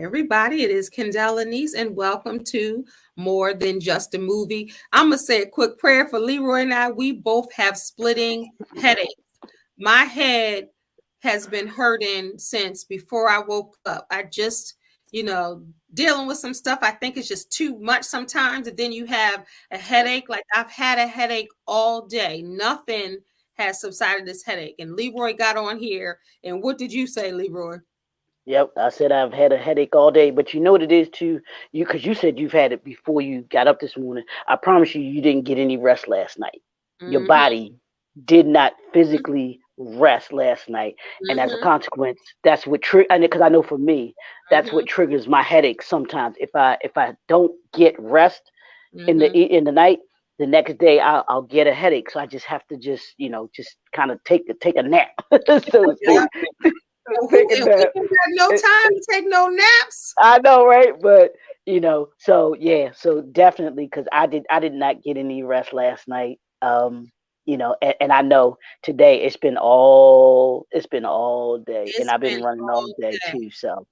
everybody, it is Lenice, and welcome to More Than Just a Movie. I'm going to say a quick prayer for Leroy and I. We both have splitting headaches. My head has been hurting since before I woke up. I just, dealing with some stuff. I think it's just too much sometimes. And then you have a headache. Like I've had a headache all day. Nothing has subsided this headache. And Leroy got on here. And what did you say, Leroy? Yep, I said I've had a headache all day, but you know what it is too, because you said you've had it before you got up this morning. I promise you, you didn't get any rest last night. Your body did not physically rest last night, and as a consequence, that's what because I know for me, that's what triggers my headache sometimes. If I don't get rest in the night, the next day I'll get a headache. So I just have to just kind of take a nap, so to speak. We have no time to take no naps. I know, right? But so definitely, because I did not get any rest last night. And I know today it's been all day, and I've been running all day too. So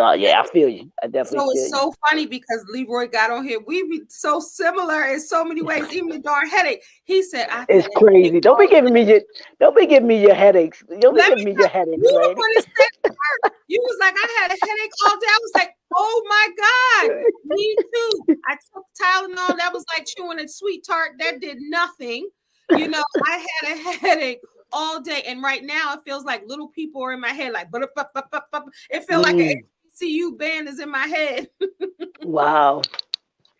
I feel you. I definitely feel you. So it's so funny because Leroy got on here. We be so similar in so many ways. Even the darn headache. He said, "It's crazy. Don't be giving me your headaches. Don't be giving me your headaches." You was like, I had a headache all day. I was like, oh my God, me too. I took Tylenol. That was like chewing a sweet tart. That did nothing. I had a headache all day, and right now it feels like little people are in my head. Like, it feels like an HBCU band is in my head. Wow.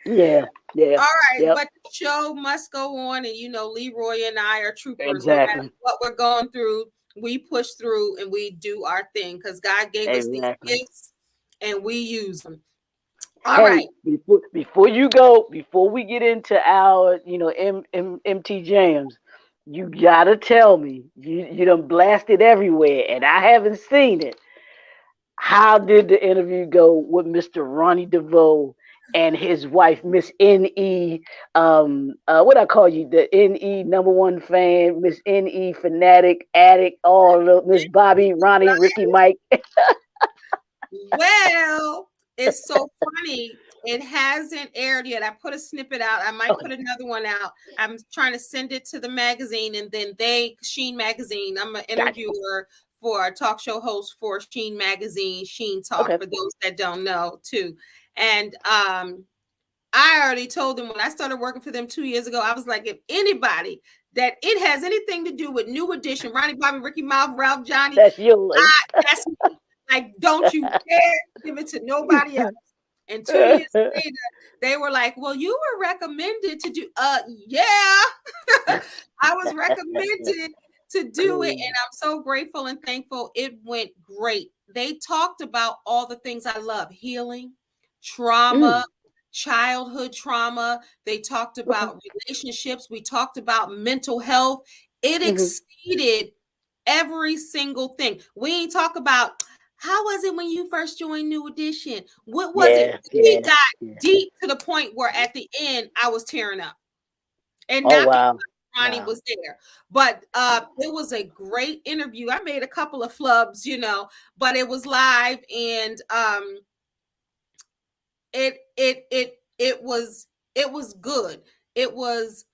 Yeah. All right, but the show must go on, and Leroy and I are troopers. Exactly. No matter what we're going through, we push through and we do our thing because God gave us these gifts and we use them. All right. Before we get into our MT jams, you gotta tell me, you done blasted everywhere and I haven't seen it. How did the interview go with Mr. Ronnie DeVoe and his wife, Miss N.E. What I call you, the N.E. #1 fan, Miss N.E. fanatic, addict, all of Miss Bobby, Ronnie, Ricky, Mike. Well, it's so funny. It hasn't aired yet. I put a snippet out. I might put another one out. I'm trying to send it to the magazine, and then Sheen Magazine. I'm an interviewer for a talk show host for Sheen Magazine, Sheen Talk, for those that don't know, too. And I already told them when I started working for them 2 years ago, I was like, if anybody that it has anything to do with New Edition, Ronnie, Bobby, Ricky, Mouth, Ralph, Johnny, that's yours. That's me. Like, don't you dare give it to nobody else. And 2 years later, they were like, well, you were recommended to do, yeah, I was recommended to do it. And I'm so grateful and thankful. It went great. They talked about all the things I love: healing, trauma, childhood trauma. They talked about relationships. We talked about mental health. It exceeded every single thing. We ain't talk about how was it when you first joined New Edition? What was it? We got deep to the point where at the end I was tearing up. And because Ronnie was there. But it was a great interview. I made a couple of flubs, but it was live, and it was good. It was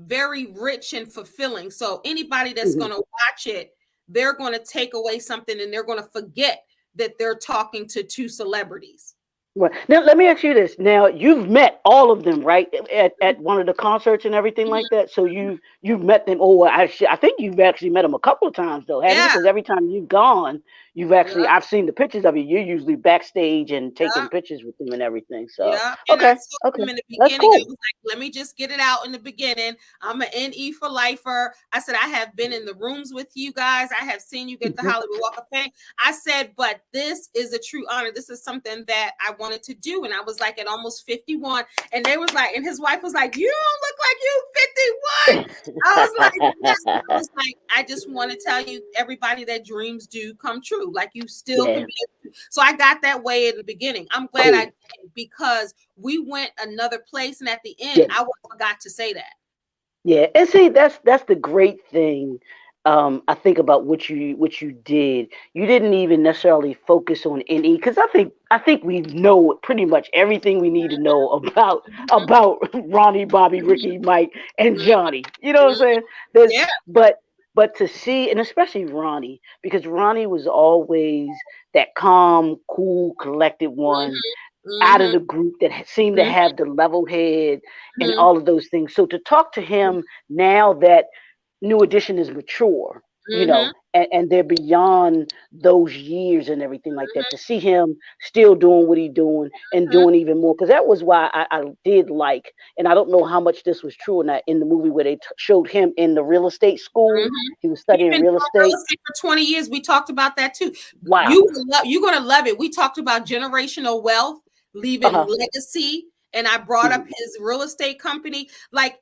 very rich and fulfilling. So anybody that's going to watch it, they're going to take away something, and they're going to forget that they're talking to two celebrities. Right. Now, let me ask you this. Now, you've met all of them, right, at one of the concerts and everything like that? So you've met them. Oh, I think you've actually met them a couple of times, though, haven't you? Because every time you've gone, you've actually, I've seen the pictures of you. You're usually backstage and taking pictures with them and everything. So, and I told them in the beginning, I was like, let me just get it out in the beginning. I'm an NE for lifer. I said, I have been in the rooms with you guys. I have seen you get the Hollywood Walk of Fame. I said, but this is a true honor. This is something that I wanted to do. And I was like at almost 51. And they was like, and his wife was like, you don't look like you 51. I was like, yes. I was like, I just want to tell you, everybody, that dreams do come true. Like, you still can be. So I got that way in the beginning. I'm glad I did, because we went another place, and at the end, I forgot to say that. Yeah, and see, that's the great thing I think about what you did. You didn't even necessarily focus on NE because I think we know pretty much everything we need to know about Ronnie, Bobby, Ricky, Mike, and Johnny. You know what I'm saying? There's Yeah. but to see, and especially Ronnie, because Ronnie was always that calm, cool, collected one out of Mm-hmm. the group that seemed to Mm-hmm. have the level head and Mm-hmm. all of those things. So to talk to him now that New Edition is mature, Mm-hmm. and they're beyond those years and everything like that. To see him still doing what he's doing and doing even more, because that was why I did like, and I don't know how much this was true or not in the movie where they showed him in the real estate school. Mm-hmm. He was He's studying been real doing real estate. estate for 20 years. We talked about that too. Wow. You're gonna love it. We talked about generational wealth, Uh leaving huh. legacy, and I brought up Mm-hmm. his real estate company. Like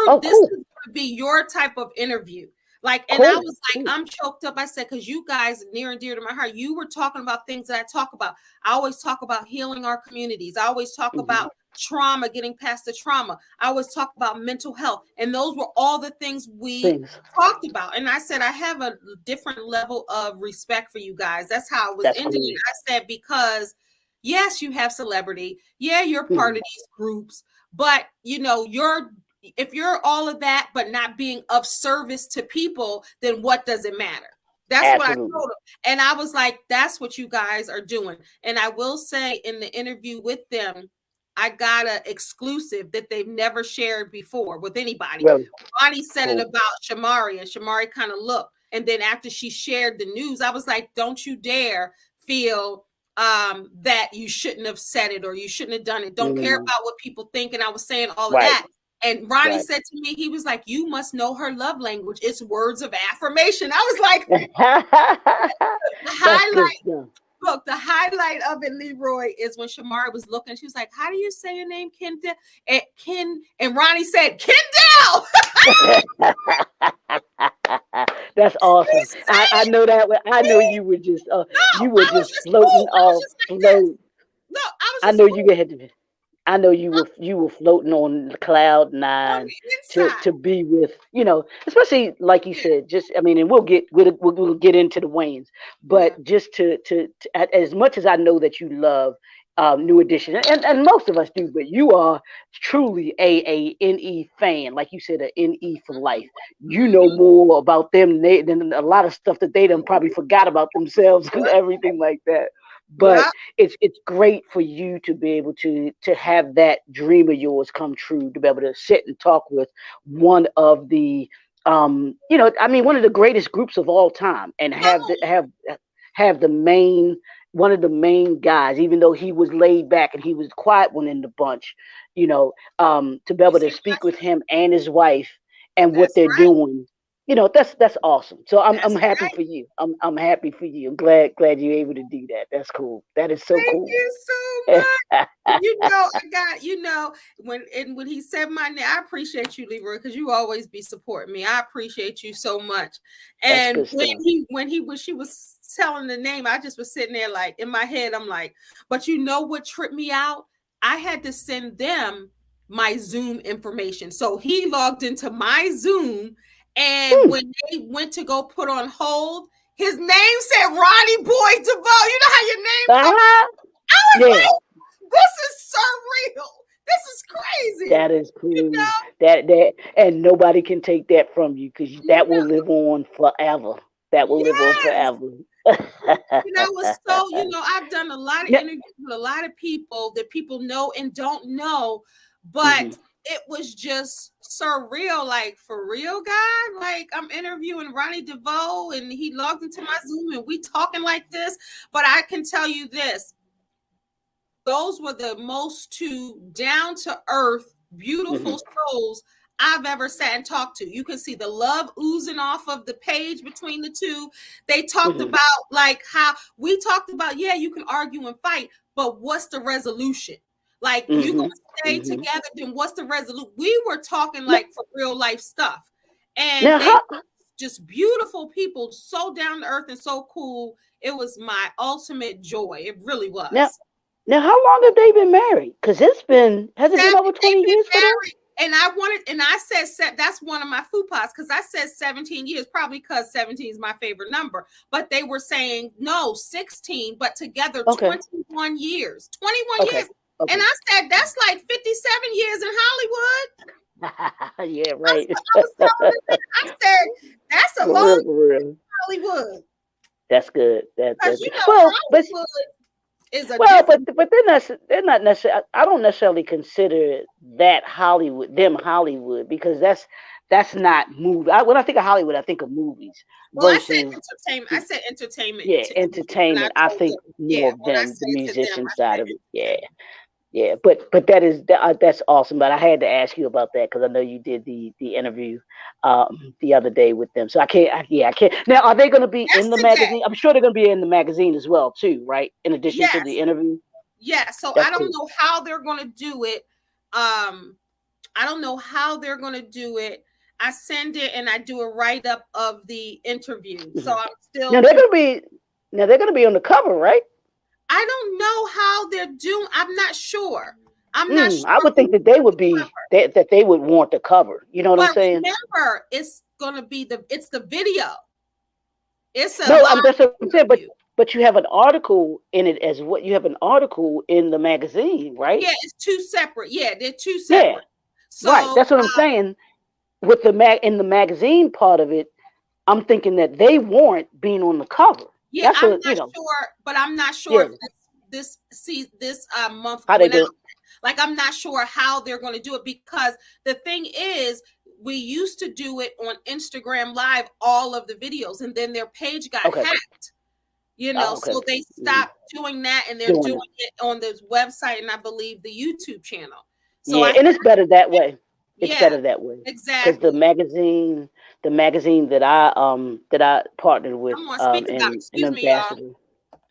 Oh, this is cool, gonna be your type of interview. Like, and I cool, was like, cool. I'm choked up. I said, because you guys near and dear to my heart, you were talking about things that I talk about. I always talk about healing our communities. I always talk Mm-hmm. about trauma, getting past the trauma. I always talk about mental health. And those were all the things we Things. talked about. And I said, I have a different level of respect for you guys. That's how it was That's ending. cool. And I said, because yes, you have celebrity. Yeah, you're part Mm-hmm. of these groups, but you're if you're all of that, but not being of service to people, then what does it matter? That's what I Absolutely. told him. And I was like, that's what you guys are doing. And I will say in the interview with them, I got an exclusive that they've never shared before with anybody. Really Bonnie said it cool. about Shamari, and Shamari kind of looked. And then after she shared the news, I was like, don't you dare feel that you shouldn't have said it or you shouldn't have done it. Don't care Mm, about what people think. And I was saying all of right, that. And Ronnie right. said to me, he was like, you must know her love language. It's words of affirmation. I was like, the That's good highlight, stuff. look, the highlight of it, Leroy, is when Shamari was looking. She was like, how do you say your name, Kende? And Ronnie said, Kendall. That's He awesome. I said it. know that. I know He, you were just no, you were I was just just floating cool. I was off just like this. float. No, I was I just know cool you had to. I know you were floating on cloud on nine the to inside. to be with, especially like you Yeah. said. Just I mean, and we'll get into the Wayans, but Yeah. just as much as I know that you love New Edition, and most of us do, but you are truly a NE fan, like you said, a NE for life. You know Mm-hmm. more about them than a lot of stuff that they done probably forgot about themselves and everything like that. But Yeah. it's great for you to be able to have that dream of yours come true, to be able to sit and talk with one of the I mean, one of the greatest groups of all time, and Come have the on. have the main one of the main guys, even though he was laid back and he was the quiet one in the bunch, to be You able see to what I speak with said? him and his wife and what That's they're right. doing. That's awesome. So I'm That's happy right. for you. I'm happy for you. I'm glad you're able to do that. That's cool. That is so Thank cool. you so much. I got, when he said my name, I appreciate you, Leroy, because you always be supporting me. I appreciate you so much. That's And good stuff. when she was telling the name, I just was sitting there like in my head, I'm like, but you know what tripped me out? I had to send them my Zoom information. So he logged into my Zoom, and Hmm. when they went to go put on hold, his name said Ronnie Boy DeVoe. You know how your name comes? Ah, I was yeah, like, this is surreal. This is crazy. that is You cool. know, That and nobody can take that from you because that will no, live on forever. That will live on yes. forever. I was so, I've done a lot of Yeah. interviews with a lot of people that people know and don't know, but Hmm. it was just surreal. Like, for real, God. Like, I'm interviewing Ronnie DeVoe and he logged into my Zoom and we talking like this. But I can tell you this, those were the most two down to earth, beautiful Hmm. souls I've ever sat and talked to. You can see the love oozing off of the page between the two. They talked Hmm. about like how we talked about, yeah, you can argue and fight, but what's the resolution? Like, you Hmm. gonna stay Hmm. together, then what's the resolution? We were talking Now, like for real life stuff. And now they how were just beautiful people, so down to earth and so cool. It was my ultimate joy. It really now was. now how long have they been married? Because has it been over They've 20 been years for them? And I said, that's one of my faux pas, because I said 17 years, probably because 17 is my favorite number. But they were saying, no, 16, but together 21 years. 21 years. Okay. And I said, that's like 57 years in Hollywood. Yeah, right. I was telling them, I said, that's a long For real. time in Hollywood. That's good. Because, you know, Hollywood is a but they're not necessarily. I don't necessarily consider that Hollywood, because that's not movie. When I think of Hollywood, I think of movies. Well, versus, I said entertainment. Yeah, entertainment. I think more of them, the musician side of it. Yeah. Yeah, but that's awesome. But I had to ask you about that, because I know you did the interview the other day with them. So I can't. Now, are they going to be in the magazine? I'm sure they're going to be in the magazine as well, too, right? In addition to the interview. Yeah. So I don't know how they're going to do it. I don't know how they're going to do it. I send it and I do a write up of the interview. So I'm still. Now they're going to be on the cover, right? I don't know how they're doing. I'm not sure. Not sure. I would think that they would be that they would want the cover. You know what I'm saying? Remember, it's gonna be the video. It's a that's what I'm saying. But you have an article in it as what you have an article in the magazine, right? Yeah, it's two separate. Yeah, they're two separate. Yeah. So, right. That's what I'm saying. With in the magazine part of it, I'm thinking that they warrant being on the cover. Yeah, I'm not sure, but I'm not sure if this month how they do it. Like, I'm not sure how they're going to do it, because the thing is, we used to do it on Instagram Live, all of the videos, and then their page got hacked. You know, so they stopped doing that, and they're doing it on this website, and I believe the YouTube channel. So and it's better that way. It's better that way. Exactly. Because the magazine that I partnered with, Excuse me, y'all.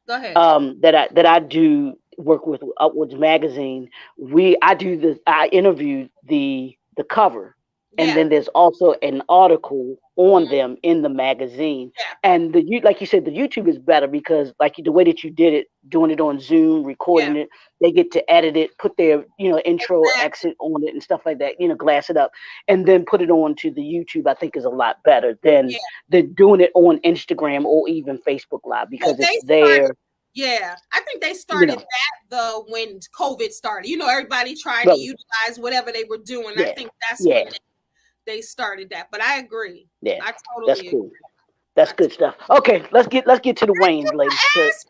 Go ahead. That I do work with Upwards Magazine. I interview the cover, and then there's also an article on them in the magazine. And like you said, the YouTube is better, because like the way that you did it, doing it on Zoom, recording it, they get to edit it, put their intro exit on it and stuff like that, glass it up, and then put it on to the YouTube. I think is a lot better than doing it on Instagram or even Facebook Live, because it's there. Yeah, I think they started that though when COVID started. Everybody tried to utilize whatever they were doing. I think that's when they started that. But I agree. Yeah, I totally agree. That's good stuff. Okay, let's get to the Wayans, ladies.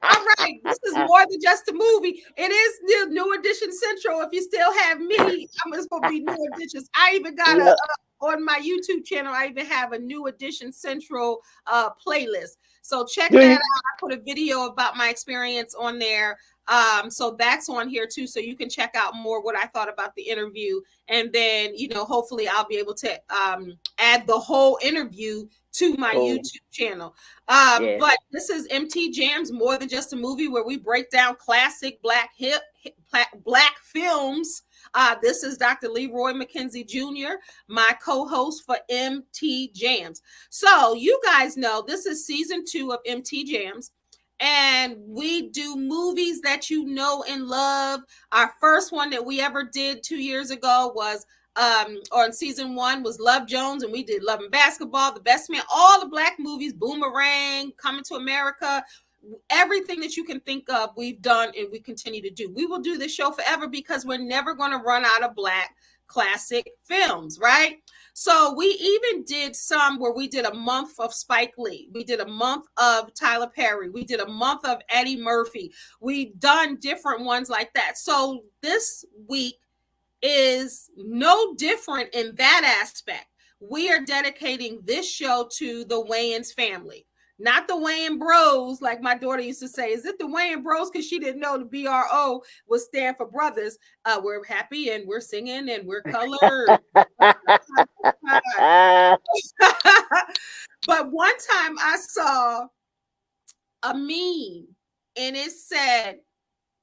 All right, this is more than just a movie. It is New Edition Central. If you still have me, I'm just gonna be New Editions. I even got on my YouTube channel. I even have a New Edition Central playlist. So check that out. I put a video about my experience on there. So that's on here too. So you can check out more what I thought about the interview. And then, hopefully I'll be able to add the whole interview to my YouTube channel. But this is MT Jams, More Than Just a Movie, where we break down classic black films. This is Dr. Leroy Mckenzie Jr., my co-host for MT Jams. So you guys know this is season 2 of MT Jams, and we do movies that you know and love. Our first one that we ever did 2 years ago was on season 1 was Love Jones, and we did Love and Basketball, The Best Man, all the black movies, Boomerang, Coming to America. Everything that you can think of, we've done, and we continue to do. We will do this show forever, because we're never going to run out of black classic films, right? So we even did some where we did a month of Spike Lee. We did a month of Tyler Perry. We did a month of Eddie Murphy. We've done different ones like that. So this week is no different in that aspect. We are dedicating this show to the Wayans family. Not the Wayans Bros, like my daughter used to say. Is it the Wayans Bros? Because she didn't know the BRO would stand for brothers. We're happy and we're singing and we're colored. But one time I saw a meme, and it said,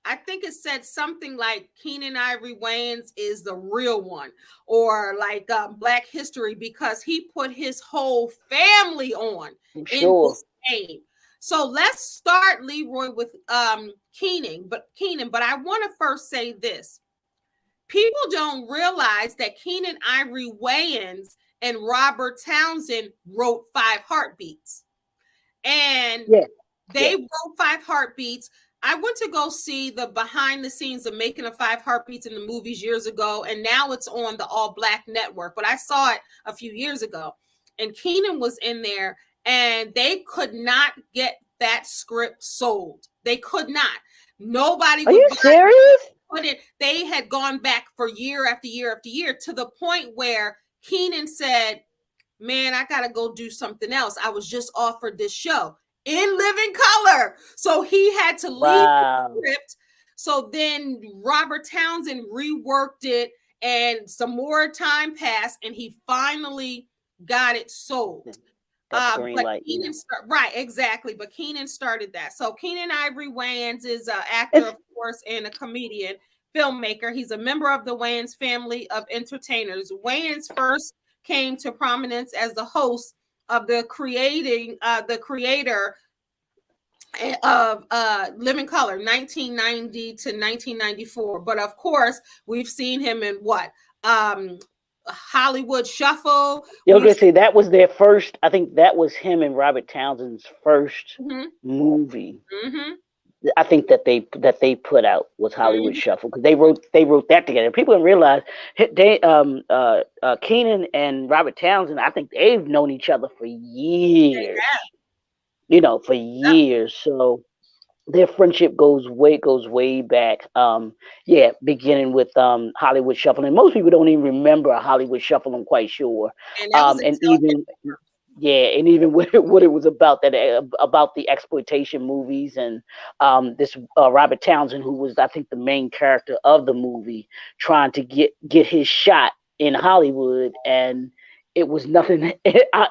I think it said something like Keenen Ivory Wayans is the real one, or like Black History, because he put his whole family on in this game. So let's start, Leroy, with Keenen. But I want to first say this. people don't realize that Keenen Ivory Wayans and Robert Townsend wrote 5 Heartbeats. And they wrote 5 Heartbeats. I went to go see the behind the scenes of making of 5 Heartbeats in the movies years ago, and now it's on the All Black Network. But I saw it a few years ago, and Keenen was in there, and they could not get that script sold. They could not. Nobody. Are you serious? They had gone back for year after year after year to the point where Keenen said, "Man, I gotta go do something else. I was just offered this show in living color." So he had to leave the script. So then Robert Townsend reworked it, and some more time passed, and he finally got it sold. But Keenen right, exactly. But Keenen started that. So Keenen Ivory Wayans is an actor, of course, and a comedian, filmmaker. He's a member of the Wayans family of entertainers. Wayans first came to prominence as the host of the creator of Living Color, 1990 to 1994. But of course, we've seen him in what? Hollywood Shuffle. You're gonna say that was their first. I think that was him and Robert Townsend's first movie. I think that they put out was Hollywood Shuffle, because they wrote that together. People don't realize Keenen and Robert Townsend, I think they've known each other for years. You know, for years. So their friendship goes way back. Beginning with Hollywood Shuffle, and most people don't even remember a Hollywood Shuffle, I'm quite sure. And even what it was about, about the exploitation movies, and this Robert Townsend, who was, I think, the main character of the movie, trying to get his shot in Hollywood, and it was nothing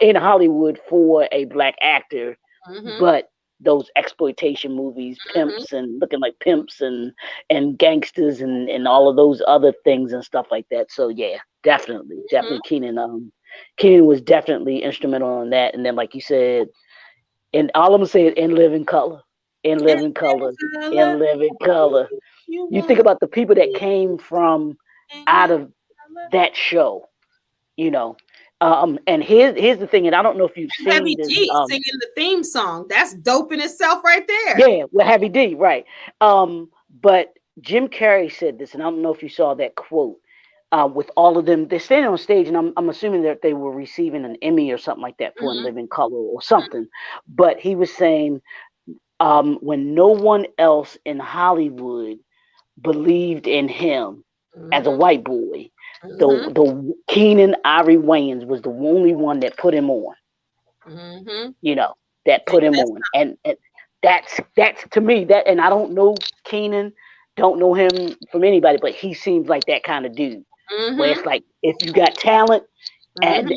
in Hollywood for a black actor, but those exploitation movies, pimps and looking like pimps and gangsters and all of those other things and stuff like that. So yeah, definitely Keenen was definitely instrumental in that. And then, like you said, and all I'm gonna say is in living color. You think about the people that came from out of that show, you know. And here's the thing, and I don't know if you've seen Heavy this. D singing the theme song. That's dope in itself, right there. Yeah, with Heavy D, right? But Jim Carrey said this, and I don't know if you saw that quote. With all of them, they're standing on stage, and I'm assuming that they were receiving an Emmy or something like that for In Living Color or something. But he was saying, when no one else in Hollywood believed in him as a white boy, the Keenen Ivory Wayans was the only one that put him on. You know, that put him on, and that's to me that. And I don't know Keenen, don't know him from anybody, but he seems like that kind of dude. Where it's like, if you got talent and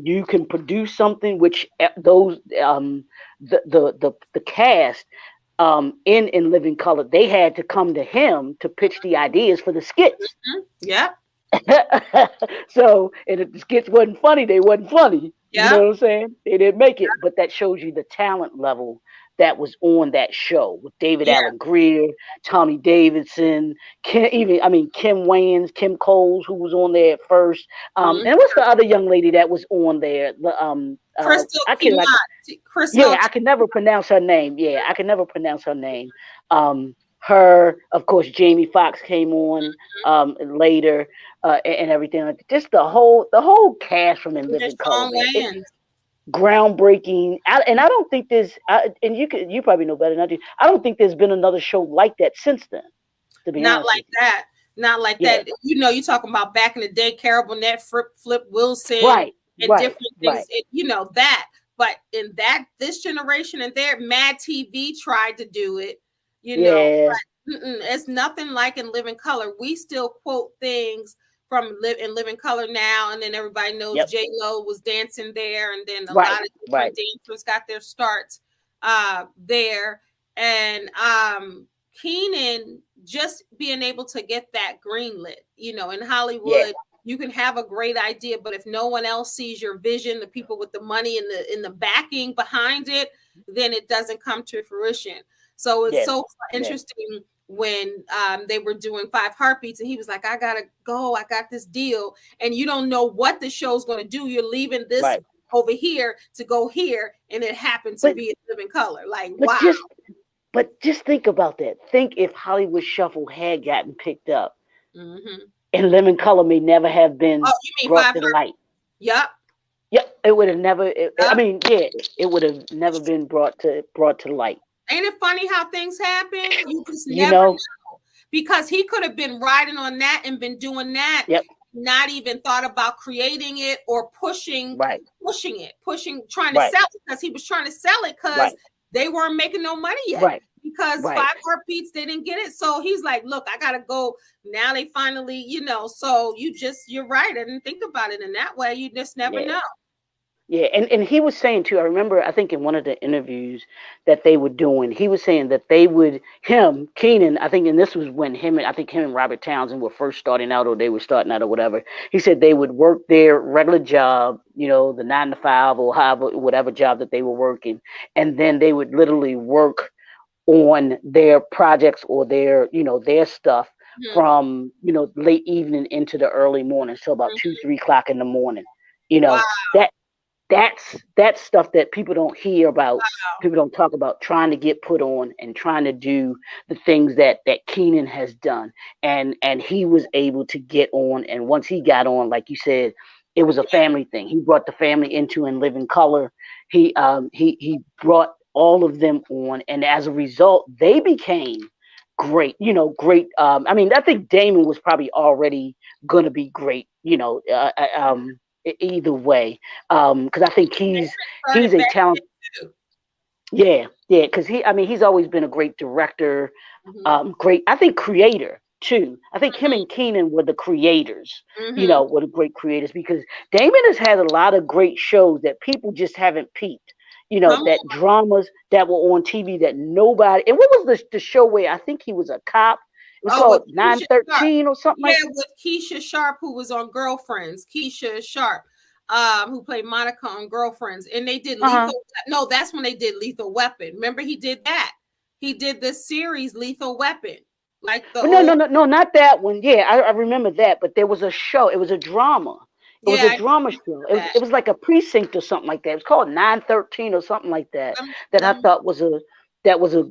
you can produce something, which those the cast in Living Color, they had to come to him to pitch the ideas for the skits. So, and if the skits wasn't funny, they wasn't funny. You know what I'm saying? They didn't make it, but that shows you the talent level that was on that show with David Allen Greer, Tommy Davidson, Kim Wayans, Kim Coles, who was on there at first. And what's the other young lady that was on there? Crystal. I can never pronounce her name. Her, of course, Jamie Foxx came on later, and everything like that. Just the whole cast from In Living Color. Groundbreaking. I don't think there's, and you probably know better than I do, I don't think there's been another show like that since then, to be honest. Not like that. You know, you're talking about back in the day, Carol Burnett, Flip Wilson, and different things. You know that. But in this generation and there, Mad TV tried to do it. You know, but it's nothing like In Living Color. We still quote things from In Living Color now, and then everybody knows J-Lo was dancing there, and then a lot of different dancers got their starts there. And Keenen just being able to get that greenlit, you know, in Hollywood, you can have a great idea, but if no one else sees your vision, the people with the money and the backing behind it, then it doesn't come to fruition. So it's so interesting when they were doing 5 Heartbeats, and he was like, I gotta go, I got this deal, and you don't know what the show's going to do. You're leaving this over here to go here, and it happened to be in Living Color. Like, but wow. just think about that. Think if Hollywood Shuffle had gotten picked up, and Living Color may never have been brought to light. Yep. It would have never. I mean, it would have never been brought to light. Ain't it funny how things happen? You just never know. Because he could have been riding on that and been doing that. Yep. Not even thought about creating it or pushing trying to sell it, because he was trying to sell it because they weren't making no money yet. Because 5 Heartbeats, they didn't get it. So he's like, look, I gotta go. Now they finally, so you're right. I didn't think about it in that way. You just never know. Yeah, and he was saying too, I remember, I think in one of the interviews that they were doing, he was saying that they would, Keenen, I think, and this was when him and Robert Townsend were first starting out, or they were starting out or whatever. He said they would work their regular job, the 9 to 5 or whatever job that they were working. And then they would literally work on their projects or their stuff from, late evening into the early morning, so about 2-3 o'clock in the morning. Wow. That's stuff that people don't hear about. People don't talk about, trying to get put on and trying to do the things that Keenen has done. And he was able to get on. And once he got on, like you said, it was a family thing. He brought the family into In Living Color. He brought all of them on. And as a result, they became great, great. I mean, I think Damon was probably already going to be great, either way, because I think he's a talent. Because he's always been a great director, great, I think, creator too. I think him and Keenen were the creators, were the great creators, because Damon has had a lot of great shows that people just haven't peeped. That dramas that were on TV that nobody. And what was the show where I think he was a cop? It was called 913 or something like that. Yeah, with Keisha Sharp, who was on Girlfriends. Keisha Sharp, who played Monica on Girlfriends. And they did Lethal. No, that's when they did Lethal Weapon. Remember, he did that. He did the series Lethal Weapon. Like the no, not that one. Yeah, I remember that. But there was a show. It was a drama. It was a drama show. It was like a precinct or something like that. It was called 913 or something like that. That I thought was a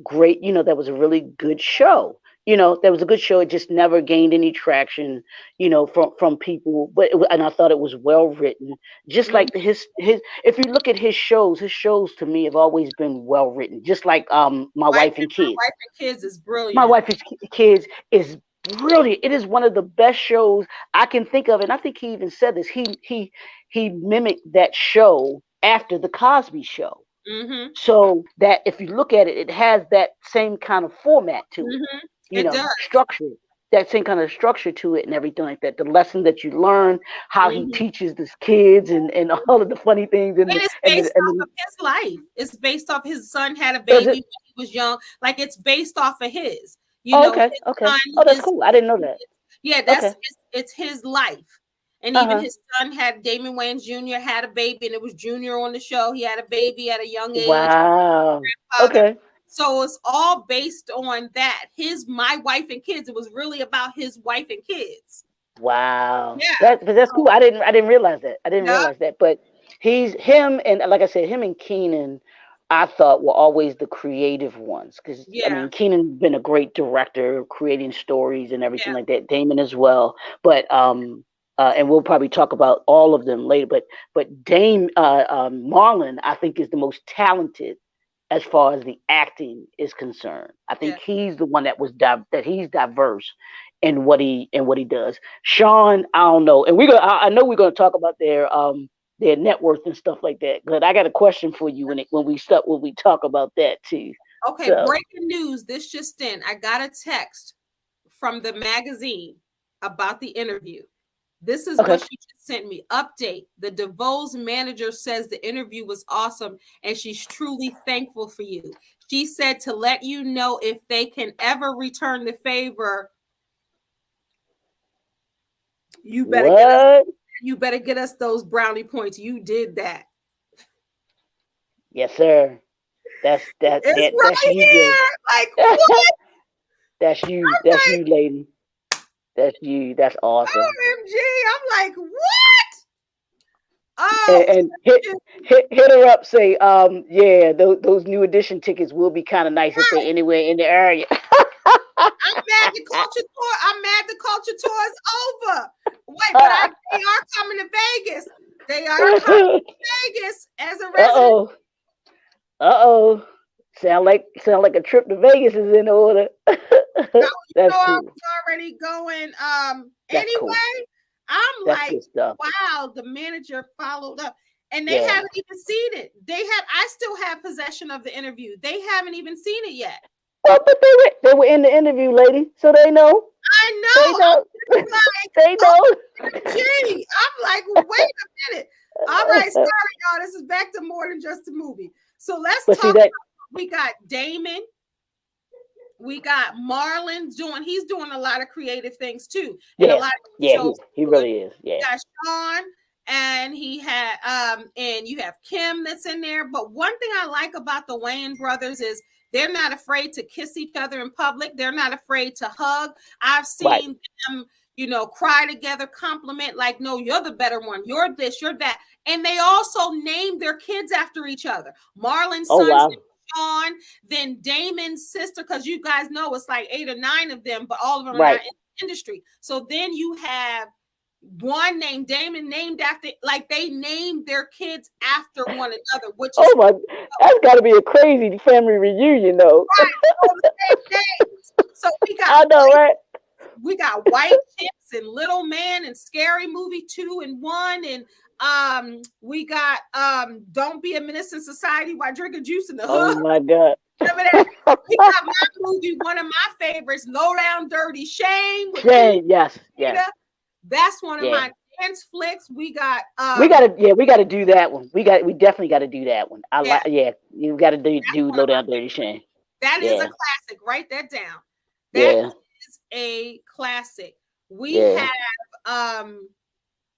great, that was a really good show. That was a good show. It just never gained any traction, from people. And I thought it was well written. Just like his. If you look at his shows to me have always been well written. Just like My Wife and Kids. My Wife and Kids is brilliant. My Wife and Kids is brilliant. It is one of the best shows I can think of, and I think he even said this. He mimicked that show after the Cosby Show. So that if you look at it, it has that same kind of format to it. Structure, that same kind of structure to it and everything like that. The lesson that you learn, how he teaches his kids, and all of the funny things. And it's based off of his life. It's based off his son had a baby when he was young. Like, it's based off of his. Okay. That's cool. I didn't know that. Yeah, it's his life. And even his son Damon Wayans Jr. had a baby, and it was Junior on the show. He had a baby at a young age. Wow. Okay. So it's all based on that. My Wife and Kids. It was really about his wife and kids. Wow. Yeah. That's cool. I didn't realize that. Realize that. But him and, like I said, him and Keenen, I thought, were always the creative ones, because I mean, Keenan's been a great director, creating stories and everything like that. Damon as well, but and we'll probably talk about all of them later. But Marlon, I think, is the most talented as far as the acting is concerned. I think he's the one that he's diverse in what he does. Sean, I don't know, and I know we're gonna talk about their net worth and stuff like that. But I got a question for you when we talk about that too. Okay, so, breaking news. This just in. I got a text from the magazine about the interview. This is what she just sent me. Update. The DeVoe's manager says the interview was awesome and she's truly thankful for you. She said to let you know if they can ever return the favor, you better get us those brownie points. You did that. Yes, sir. That's right here. Like, what? That's you. I'm That's like, you, lady. That's you. That's awesome. OMG. I'm like, what? And, Oh, and hit her up. Say, yeah, those new edition tickets will be kind of nice if they're right. anywhere in the area. I'm mad the culture tour. I'm mad the culture tour is over. Wait, but they are coming to Vegas. They are coming to Vegas as a resident. Uh-oh. Uh-oh. Sound like a trip to Vegas is in order. No, That's I cool. was already going. That's cool. Anyway, I'm That's like, good stuff. wow, the manager followed up. And they Yeah. haven't even seen it. I still have possession of the interview. They haven't even seen it yet. Well, but they were in the interview, lady, so they know. I They know. know. I'm like, They know. gee. I'm like, wait a minute. All right, sorry, y'all. This is back to more than just a movie. So let's But talk see about, that. we got Damon. We got Marlon he's doing a lot of creative things too. And a Yeah. lot of Yeah. shows. He really is. Yeah. We got Sean, and he had and you have Kim that's in there. But one thing I like about the Wayans brothers is they're not afraid to kiss each other in public. They're not afraid to hug. I've Right. seen them, cry together, compliment, like, no, you're the better one. You're this, you're that. And they also name their kids after each other. Marlon's Oh son's wow. Sean, then Damon's sister, because you guys know it's like 8 or 9 of them, but all of them are Right. not in the industry. So then you have one named Damon, named after, like, they named their kids after one another, which is Oh my, that's got to be a crazy family reunion, though. right, all the same names. So I know, right? we got White Chicks and Little Man and Scary Movie 2 and 1, and we got Don't Be a Menace in Society while drinking juice in the hood. Oh my God. Remember that? We got my movie, one of my favorites, Low Down Dirty Shame. Shame, yes, yes. That's one of my dance flicks. We got we gotta do that one. We definitely gotta do that one. You gotta do Low Down Dirty Shame. That is a classic. Write that down. That is a classic. We have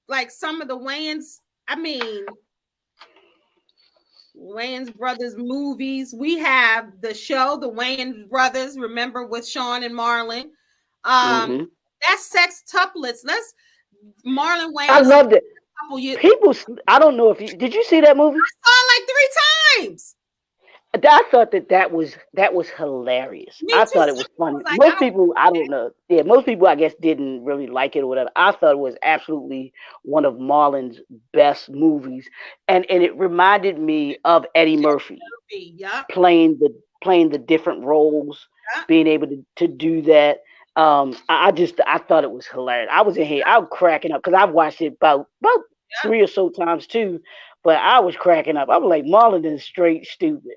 like some of the Wayans, Wayans Brothers movies. We have the show, the Wayans Brothers, remember, with Sean and Marlon. That's sex tuplets. Marlon Wayans. I loved it. People, I don't know if did you see that movie? I saw it like 3 times. I thought that was hilarious. I thought it was funny. Like, most people, I don't know. Yeah, most people, I guess, didn't really like it or whatever. I thought it was absolutely one of Marlon's best movies, and it reminded me of Eddie Murphy playing the different roles, being able to do that. I thought it was hilarious. I was in here, I was cracking up because I've watched it about 3 or so times too. But I was cracking up. I was like, Marlon is straight stupid.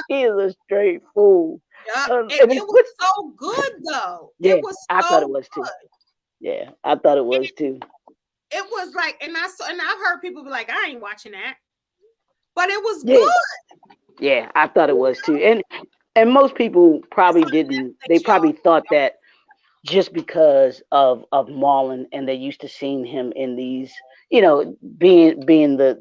He is a straight fool. And it was so good, though. Yeah, it was so I thought it was too. Yeah, I thought it was too. It was like, and I've heard people be like, I ain't watching that, but it was good. Yeah, I thought it was too. And most people probably didn't. They probably thought that just because of Marlon, and they used to seeing him in these, being the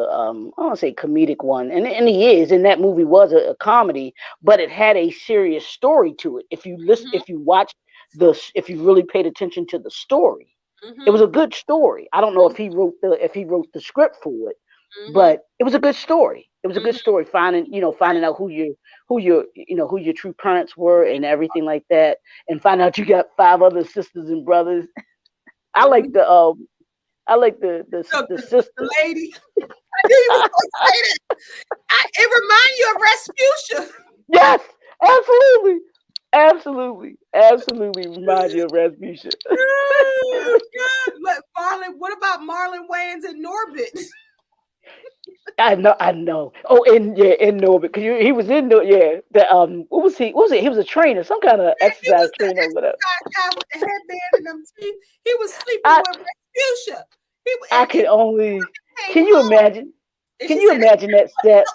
I don't want to say comedic one, and he is, and that movie was a comedy, but it had a serious story to it. If you listen, if you watch if you really paid attention to the story, it was a good story. I don't know if he wrote the script for it, but it was a good story. It was a good story, finding out who your true parents were and everything like that, and find out you got 5 other sisters and brothers. I like the sister, the lady. I knew you was going to say that. It reminds you of Rasputia. Yes, absolutely reminds you of Rasputia. Oh, God. But Marlon, what about Marlon Wayans and Norbit? I know. Oh, in Norbit, because he was in the what was he? What was it? He was a trainer, some kind of exercise trainer or whatever. Guy with the headband and them teeth. He was sleeping with Rasputia. I can only. Can you imagine? Can you imagine that set?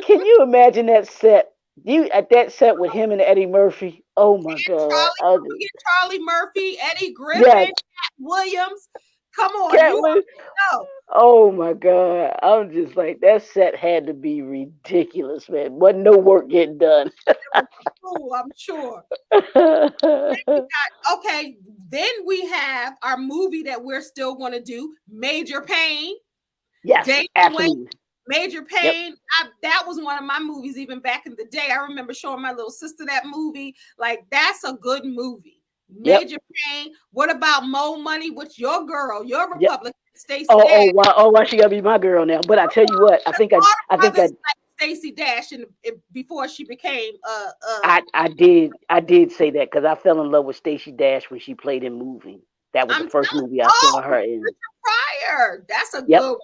Can you imagine that set? You at that set with him and Eddie Murphy? Oh my God! Charlie Murphy, Eddie Griffin, Cat Williams. Come on, Oh my God! I'm just like, that set had to be ridiculous, man. Wasn't no work getting done. It was school, I'm sure. Okay, then we have our movie that we're still going to do, Major Pain. Yes, Damon Wayans, absolutely. Major Yep. Pain. That was one of my movies even back in the day. I remember showing my little sister that movie. Like, that's a good movie. Major Pain. What about Mo Money with your girl, your Yep. Republican, Stacey Oh, Dash? why she gotta be my girl now? But I tell you what, I think Brothers like Stacey Dash before she became I did say that because I fell in love with Stacey Dash when she played in Moving. That was the I'm first telling movie I saw her in. Richard Pryor. That's a Yep. good one.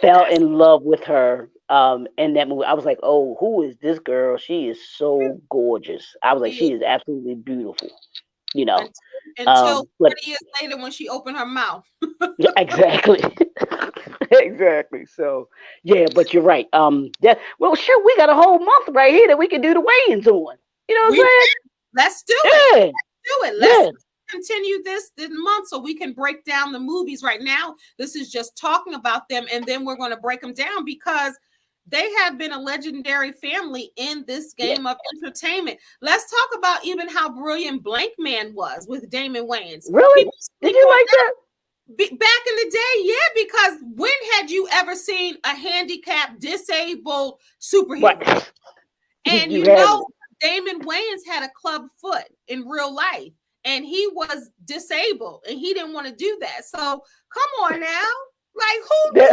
Fell in love with her in that movie. I was like, oh, who is this girl? She is so gorgeous. I was like, she is absolutely beautiful. You know. Until But 20 years later when she opened her mouth. yeah, exactly. Exactly. So yeah, but you're right. That well, shoot, we got a whole month right here that we can do the Wayans on. You know what I'm saying? Let's do it. Yeah. Let's do it. Let's continue this month so we can break down the movies. Right now, this is just talking about them, and then we're going to break them down because they have been a legendary family in this game of entertainment. Let's talk about even how brilliant Blank Man was with Damon Wayans. Really? Did you like that? Back in the day, yeah, because when had you ever seen a handicapped, disabled superhero? Right. And you know, Damon Wayans had a club foot in real life, and he was disabled, and he didn't want to do that. So come on now, like who did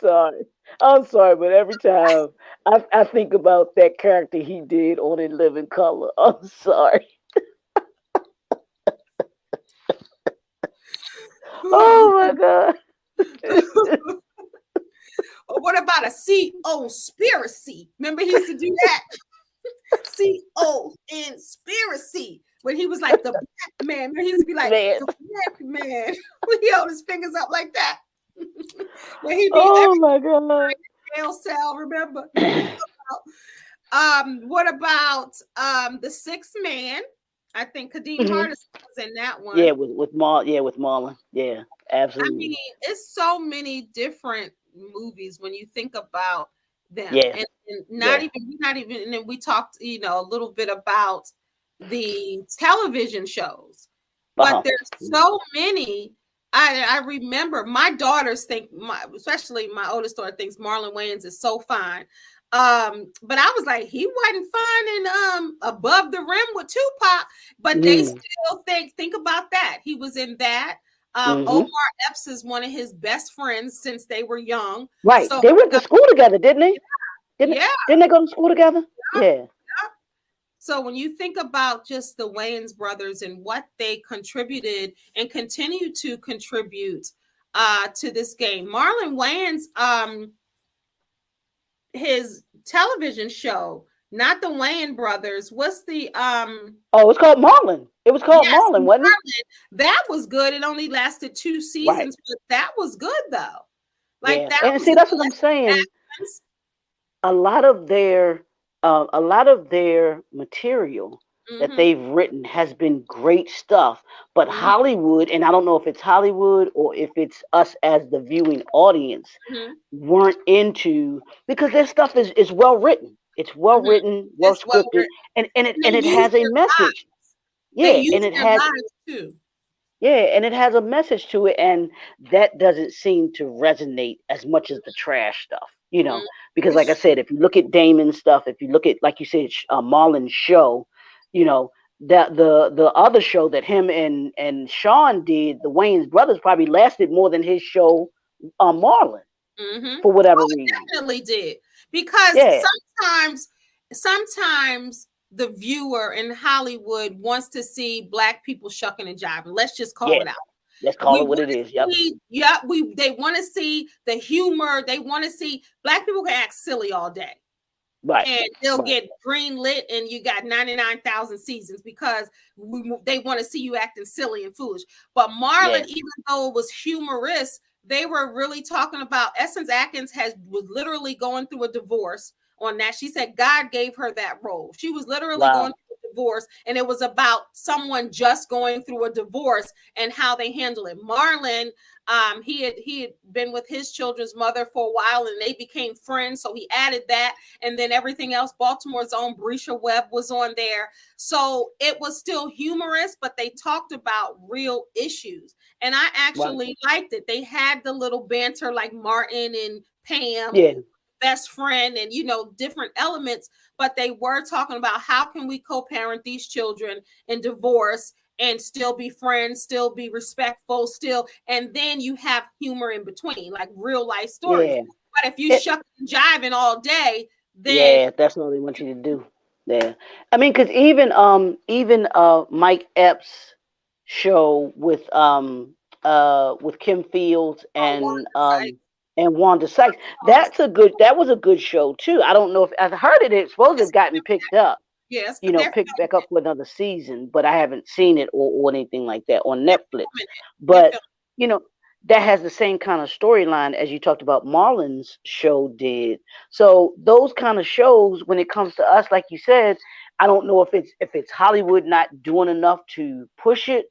that? I'm sorry, but every time I think about that character he did on In Living Color, I'm sorry. Oh my God. Or what about a C-O-spiracy? Remember he used to do that? C-O-inspiracy. When he was like the black man. He used to be like, the black man. He held his fingers up like that. When he be my God. jail cell, remember? What about The Sixth Man? I think Kadeem Hardison was in that one. Yeah, with Marlon. Yeah, absolutely. I mean, it's so many different movies when you think about them. Yeah. And not even, and then we talked, a little bit about the television shows, but there's so many. I remember my daughters think, especially my oldest daughter thinks Marlon Wayans is so fine. But I was like, he wasn't fine in Above the Rim with Tupac, but they still think about that. He was in that. Omar Epps is one of his best friends since they were young. Right. So, they went to school together, didn't they? Didn't they go to school together? Yeah. So when you think about just the Wayans brothers and what they contributed and continue to contribute to this game, Marlon Wayans, his television show, not the Wayans brothers. What's the Oh, it's called Marlon. It was called Marlon, wasn't it? That was good. It only lasted 2 seasons, but that was good though. Like that. And see, that's what I'm saying. A lot of their material that they've written has been great stuff, but Hollywood, and I don't know if it's Hollywood or if it's us as the viewing audience, weren't into, because their stuff is well written. It's well written, well scripted, and it has a message. And it has too. Yeah, and it has a message to it, and that doesn't seem to resonate as much as the trash stuff, because like I said, if you look at Damon's stuff, if you look at, like you said, Marlon's show, that the other show that him and Sean did, the Wayans brothers, probably lasted more than his show on Marlon for whatever reason. Definitely did, because sometimes the viewer in Hollywood wants to see Black people shucking and jiving. Let's just call it out. Let's call it what it is. They want to see the humor. They want to see Black people can act silly all day. Right. And they'll get green lit, and you got 99,000 seasons because they want to see you acting silly and foolish. But Marlon, even though it was humorous, they were really talking about, Essence Atkins was literally going through a divorce on that. She said God gave her that role. She was literally going through a divorce, and it was about someone just going through a divorce and how they handle it. Marlon, he had been with his children's mother for a while, and they became friends, so he added that, and then everything else. Baltimore's own Brescia Webb was on there, so it was still humorous, but they talked about real issues, and I actually liked it. They had the little banter like Martin and Pam, best friend, and different elements, but they were talking about how can we co-parent these children in divorce and still be friends, still be respectful, still, and then you have humor in between, like real life stories. But if you shucking and jiving all day, then that's not what they want you to do. I mean, because even Mike Epps' show with Kim Fields and Wanda Sykes, that was a good show too. I don't know if I've heard it's supposed to have gotten picked up. Yes, Picked back up for another season, but I haven't seen it or anything like that on Netflix. But that has the same kind of storyline as you talked about Marlon's show did. So those kind of shows, when it comes to us, like you said, I don't know if it's Hollywood not doing enough to push it,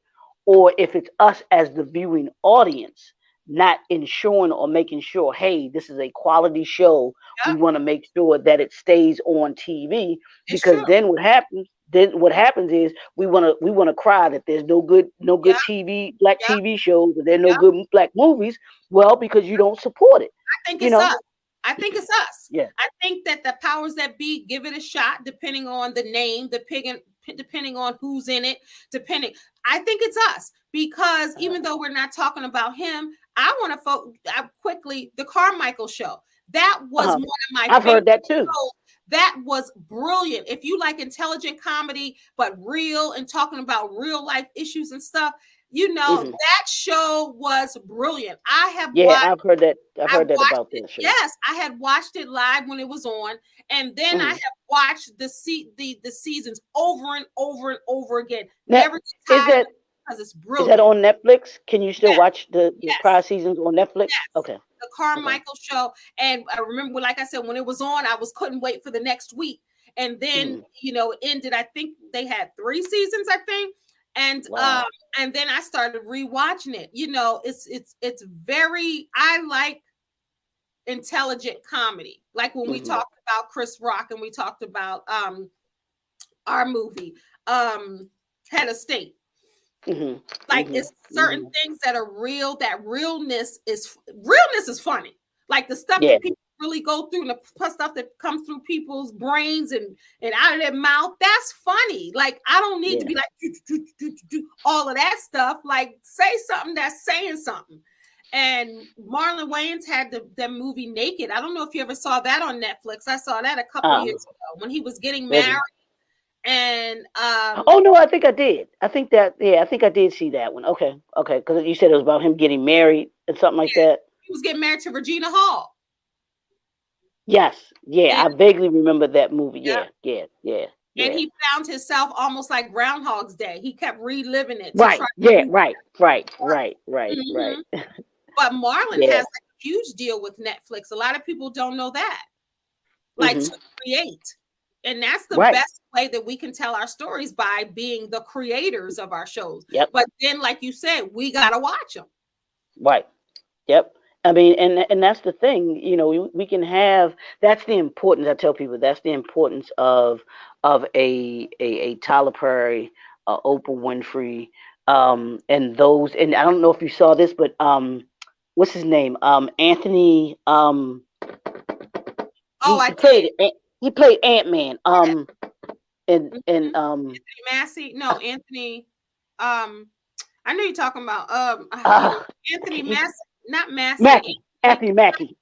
or if it's us as the viewing audience not ensuring or making sure, hey, this is a quality show. We want to make sure that it stays on TV, because then what happens? Then what happens is we want to cry that there's no good TV, black TV shows, or there are no good black movies. Well, because you don't support it. I think it's us. I think it's us. Yeah. I think that the powers that be give it a shot, depending on the name, depending on who's in it, I think it's us, because even though we're not talking about him, I want to focus quickly the Carmichael show. That was one of my I've heard that too. Shows. That was brilliant. If you like intelligent comedy, but real and talking about real life issues and stuff, that show was brilliant. I've heard that. I've heard that about this show. Yes, I had watched it live when it was on, and then I have watched the seasons over and over and over again. Never tired, because it's brilliant. Is that on Netflix? Can you still watch the prior seasons on Netflix? Yes. Okay. The Carmichael show, and I remember, like I said, when it was on, I couldn't wait for the next week, and then it ended. I think they had 3 seasons, I think. And and then I started rewatching it. It's very, I like intelligent comedy. Like when we talked about Chris Rock, and we talked about our movie, Head of State. It's certain things that are real. That realness is funny. Like the stuff that people really go through, and the stuff that comes through people's brains and out of their mouth. That's funny. Like I don't need to be like do all of that stuff. Like say something that's saying something. And Marlon Wayans had the movie Naked. I don't know if you ever saw that on Netflix. I saw that a couple years ago when he was getting married. And oh no, I think I did. I think I did see that one. Okay, because you said it was about him getting married and something like that. He was getting married to Regina Hall. Yes, I vaguely remember that movie. Yeah. And he found himself almost like Groundhog's Day. He kept reliving it. Right. Right. But Marlon has a huge deal with Netflix. A lot of people don't know that. Like to create. And that's the best way that we can tell our stories, by being the creators of our shows. Yep. But then, like you said, we got to watch them. Right. Yep. I mean, and that's the thing, we can have, that's the importance. I tell people that's the importance of a Tyler Perry, Oprah Winfrey, and those, and I don't know if you saw this, but what's his name? Anthony. He played Ant-Man. And Anthony Massey. No, Anthony. I know you're talking about Anthony Massey, not Massey. Anthony Mackie.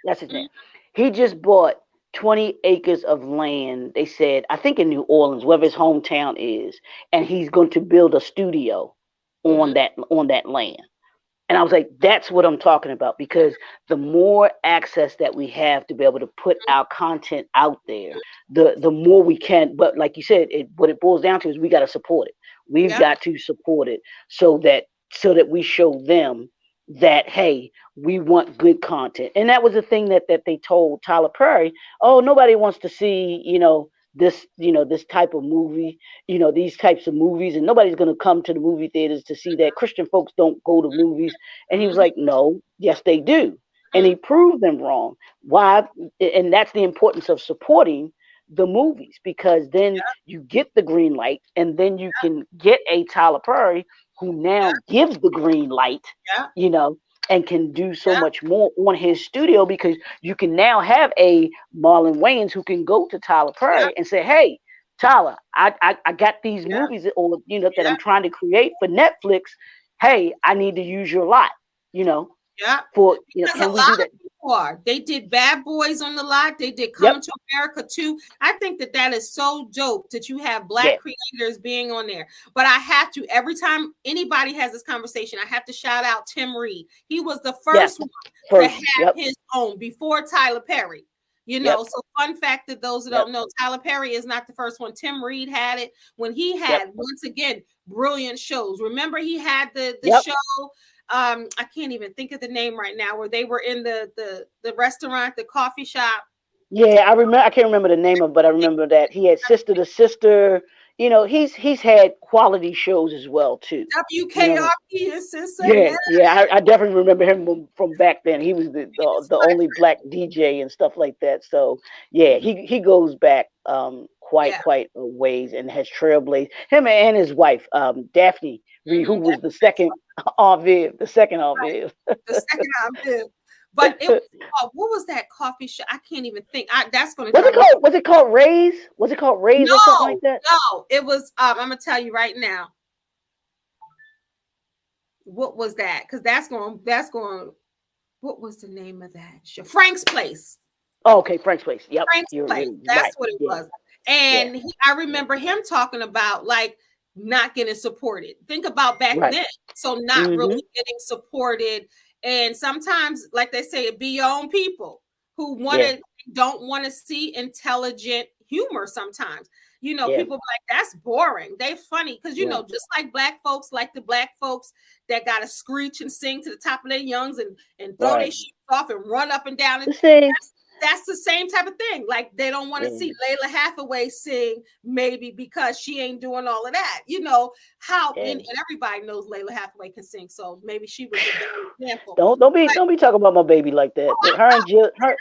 That's his name. He just bought 20 acres of land. They said, I think in New Orleans, wherever his hometown is, and he's going to build a studio on that land. And I was like, that's what I'm talking about, because the more access that we have to be able to put our content out there, the more we can. But like you said, what it boils down to is we got to support it. We've got to support it so that we show them that, hey, we want good content. And that was the thing that they told Tyler Perry. Oh, nobody wants to see, this, this type of movie, these types of movies, and nobody's going to come to the movie theaters to see that. Christian folks don't go to movies. And he was like, no, yes, they do. And he proved them wrong. Why? And that's the importance of supporting the movies, because then you get the green light, and then you can get a Tyler Perry who now gives the green light, and can do so much more on his studio, because you can now have a Marlon Wayans who can go to Tyler Perry and say, hey, Tyler, I got these movies, or that I'm trying to create for Netflix. Hey, I need to use your lot, for can we do that? They did Bad Boys on the lot. They did Coming to America too. I think that is so dope that you have Black creators being on there. But I have to, every time anybody has this conversation, I have to shout out Tim Reed. He was the first one to have his own before Tyler Perry. So fun fact that those that don't know, Tyler Perry is not the first one. Tim Reed had it when he had, once again, brilliant shows. Remember, he had the show. I can't even think of the name right now, where they were in the restaurant, the coffee shop. Yeah, I remember. I can't remember the name of it, but I remember that he had Sister to Sister. He's had quality shows as well too. WKRP is Cincinnati. Yeah. I definitely remember him from back then. He was the only Black DJ and stuff like that. So yeah, he goes back quite a ways, and has trailblazed him and his wife Daphne Reed, who was the second Aunt Viv. The second Aunt Viv. But it was what was that coffee shop? I can't even think. That's going to. Was it called Ray's? Was it called Ray's or something like that? No, it was. I'm gonna tell you right now. What was that? Because that's going. What was the name of that show? Frank's Place. Oh, okay, Frank's Place. Yep. Frank's Place. That's what it was. And I remember him talking about like not getting supported. Think about back then. So not really getting supported. And sometimes, like they say, it be your own people who don't want to see intelligent humor sometimes. People be like, that's boring. They funny because, just like Black folks, like the Black folks that got to screech and sing to the top of their lungs and throw their shoes off and run up and down. That's the same type of thing. Like they don't want to see Layla Hathaway sing, maybe because she ain't doing all of that. And everybody knows Layla Hathaway can sing, so maybe she was a good example. Don't be talking about my baby like that.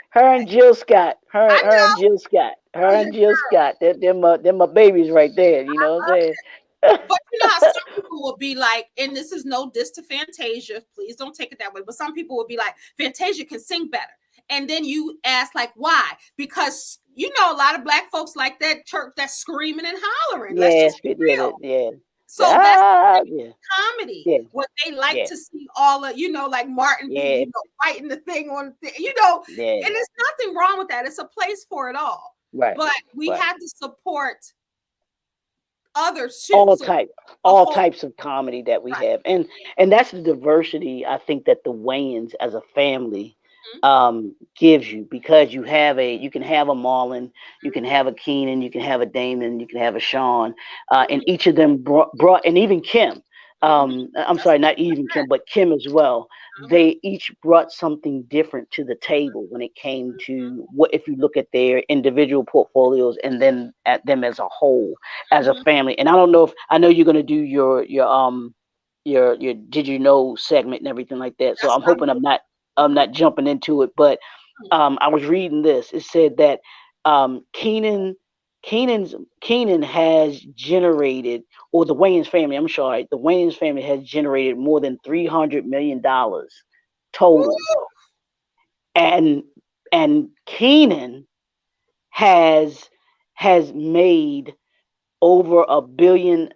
Her and Jill Scott. Her and Jill Scott. They're my babies right there. You know what I'm saying? But how some people will be like, and this is no diss to Fantasia, please don't take it that way. But some people will be like, Fantasia can sing better. And then you ask, like, why? Because a lot of Black folks like that church that's screaming and hollering. So that's comedy. What they like to see all of, like Martin, fighting the thing on, and there's nothing wrong with that. It's a place for it all. Right. But we have to support others, all types of comedy that we have, and that's the diversity I think that the Wayans as a family gives you, because you can have a Marlon, you can have a Keenan, you can have a Damon, you can have a Sean, and each of them brought, and even Kim, I'm sorry, not even Kim, but Kim as well. They each brought something different to the table when it came to what, if you look at their individual portfolios and then at them as a whole, as a family. And I don't know I know you're gonna do your Did You Know segment and everything like that. So I'm hoping I'm not jumping into it, but I was reading this. It said that Keenan has generated, or the Wayans family, I'm sorry, the Wayans family has generated more than $300 million total. And Keenan has made over $1 billion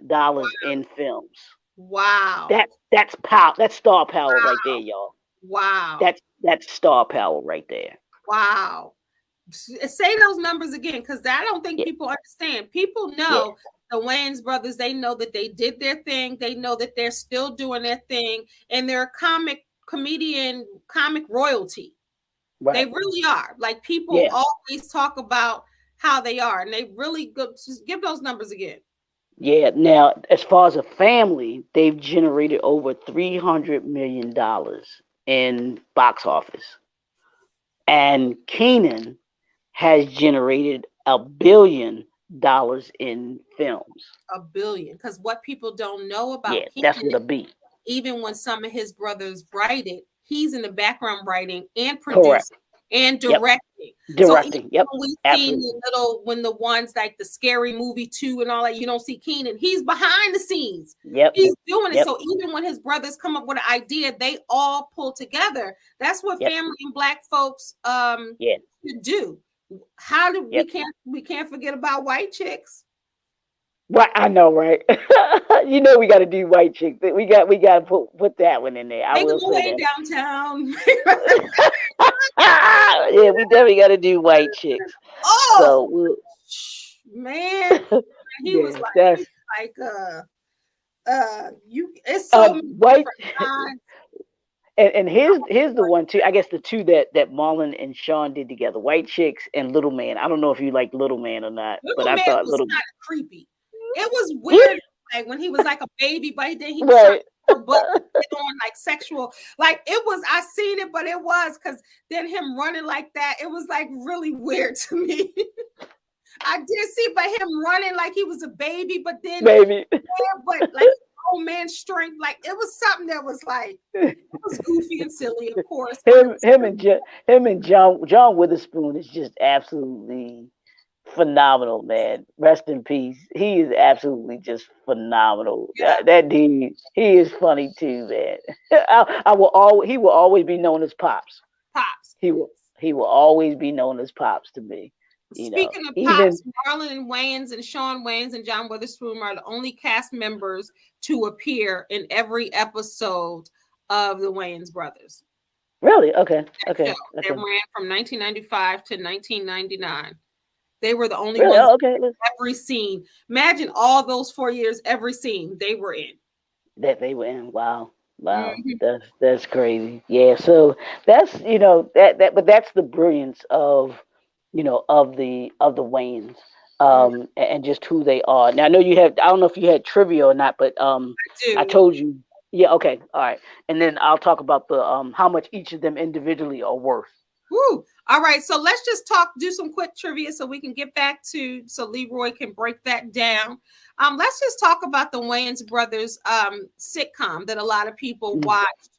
in films. Wow. That's power. That's star power right there, y'all. Wow. That's star power right there. Wow. Say those numbers again, because I don't think people understand. People know the Wayans brothers. They know that they did their thing. They know that they're still doing their thing, and they're comic royalty. Right. They really are. Like people always talk about how they are, and they really go. Just give those numbers again. Yeah. Now, as far as a family, they've generated over $300 million in box office, and Keenan has generated $1 billion in films. $1 billion. Because what people don't know about Yeah, that's Kende, what a B. even when some of his brothers write it, he's in the background writing and Correct. producing and Yep. directing. So even Directing. Yep. when we seen Absolutely. when the ones like the Scary Movie 2 and all that, you don't see Keenan. He's behind the scenes. Yep. He's doing it. Yep. So even when his brothers come up with an idea, they all pull together. That's what Yep. family and Black folks Yeah. should do. How do Yep. we can't forget about white chicks. Right, I know, right? You know, we got to do white chick. We got to put that one in there. I Make them will say away that. downtown. Yeah, we definitely got to do white chicks. Oh So man, he was yeah, like you. It's so many white. different And here's the one too. I guess the two that Marlon and Sean did together, White Chicks and Little Man. I don't know if you like Little Man or not, but Little I Man thought was Little kind of creepy. It was weird, like when he was like a baby, but then he was right. but on like sexual, like it was. I seen it, but it was because then him running like that, it was like really weird to me. I did see, but him running like he was a baby, but then Baby. yeah, but like old man strength, like it was something that was like it was goofy and silly, of course. him and John Witherspoon is just absolutely phenomenal, man. Rest in peace. He is absolutely just phenomenal. Yeah. That dude, he is funny too, man. He will always be known as Pops. Pops. He will always be known as Pops to me. Speaking of even Pops, Marlon and Wayans and Shawn Wayans and John Witherspoon are the only cast members to appear in every episode of the Wayans Brothers. Really? Okay. That ran from 1995 to 1999. They were the only really? ones Every scene. Imagine all those 4 years, every scene they were in. That they were in. Wow. Mm-hmm. That's crazy. Yeah. So that's but that's the brilliance of of the Wayans. And just who they are. Now I know you have. I don't know if you had trivia or not, but I told you. Yeah. Okay. All right. And then I'll talk about the how much each of them individually are worth. Woo. All right. So let's just do some quick trivia so we can get back to so Leroy can break that down. Let's just talk about the Wayans Brothers sitcom that a lot of people watched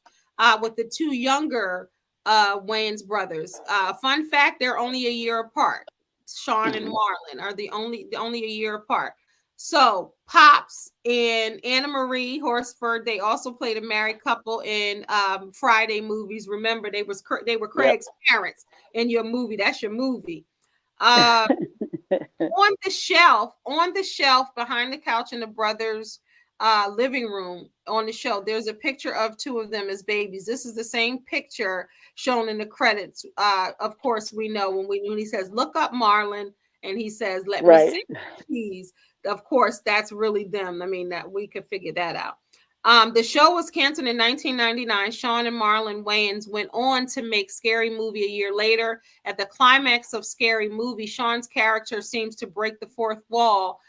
with the two younger Wayans brothers. Fun fact: they're only a year apart. Sean and Marlon are the only a year apart. So Pops and Anna Marie Horsford, they also played a married couple in Friday movies. Remember, they were Craig's parents in your movie. That's your movie. On the shelf behind the couch in the brothers' living room on the show, there's a picture of two of them as babies. This is the same picture shown in the credits. Of course, we know when he says, "Look up Marlon," and he says, "Let me see, please." Of course, that's really them. I mean, that we could figure that out. The show was canceled in 1999. Sean and Marlon Wayans went on to make Scary Movie a year later. At the climax of Scary Movie, Sean's character seems to break the fourth wall,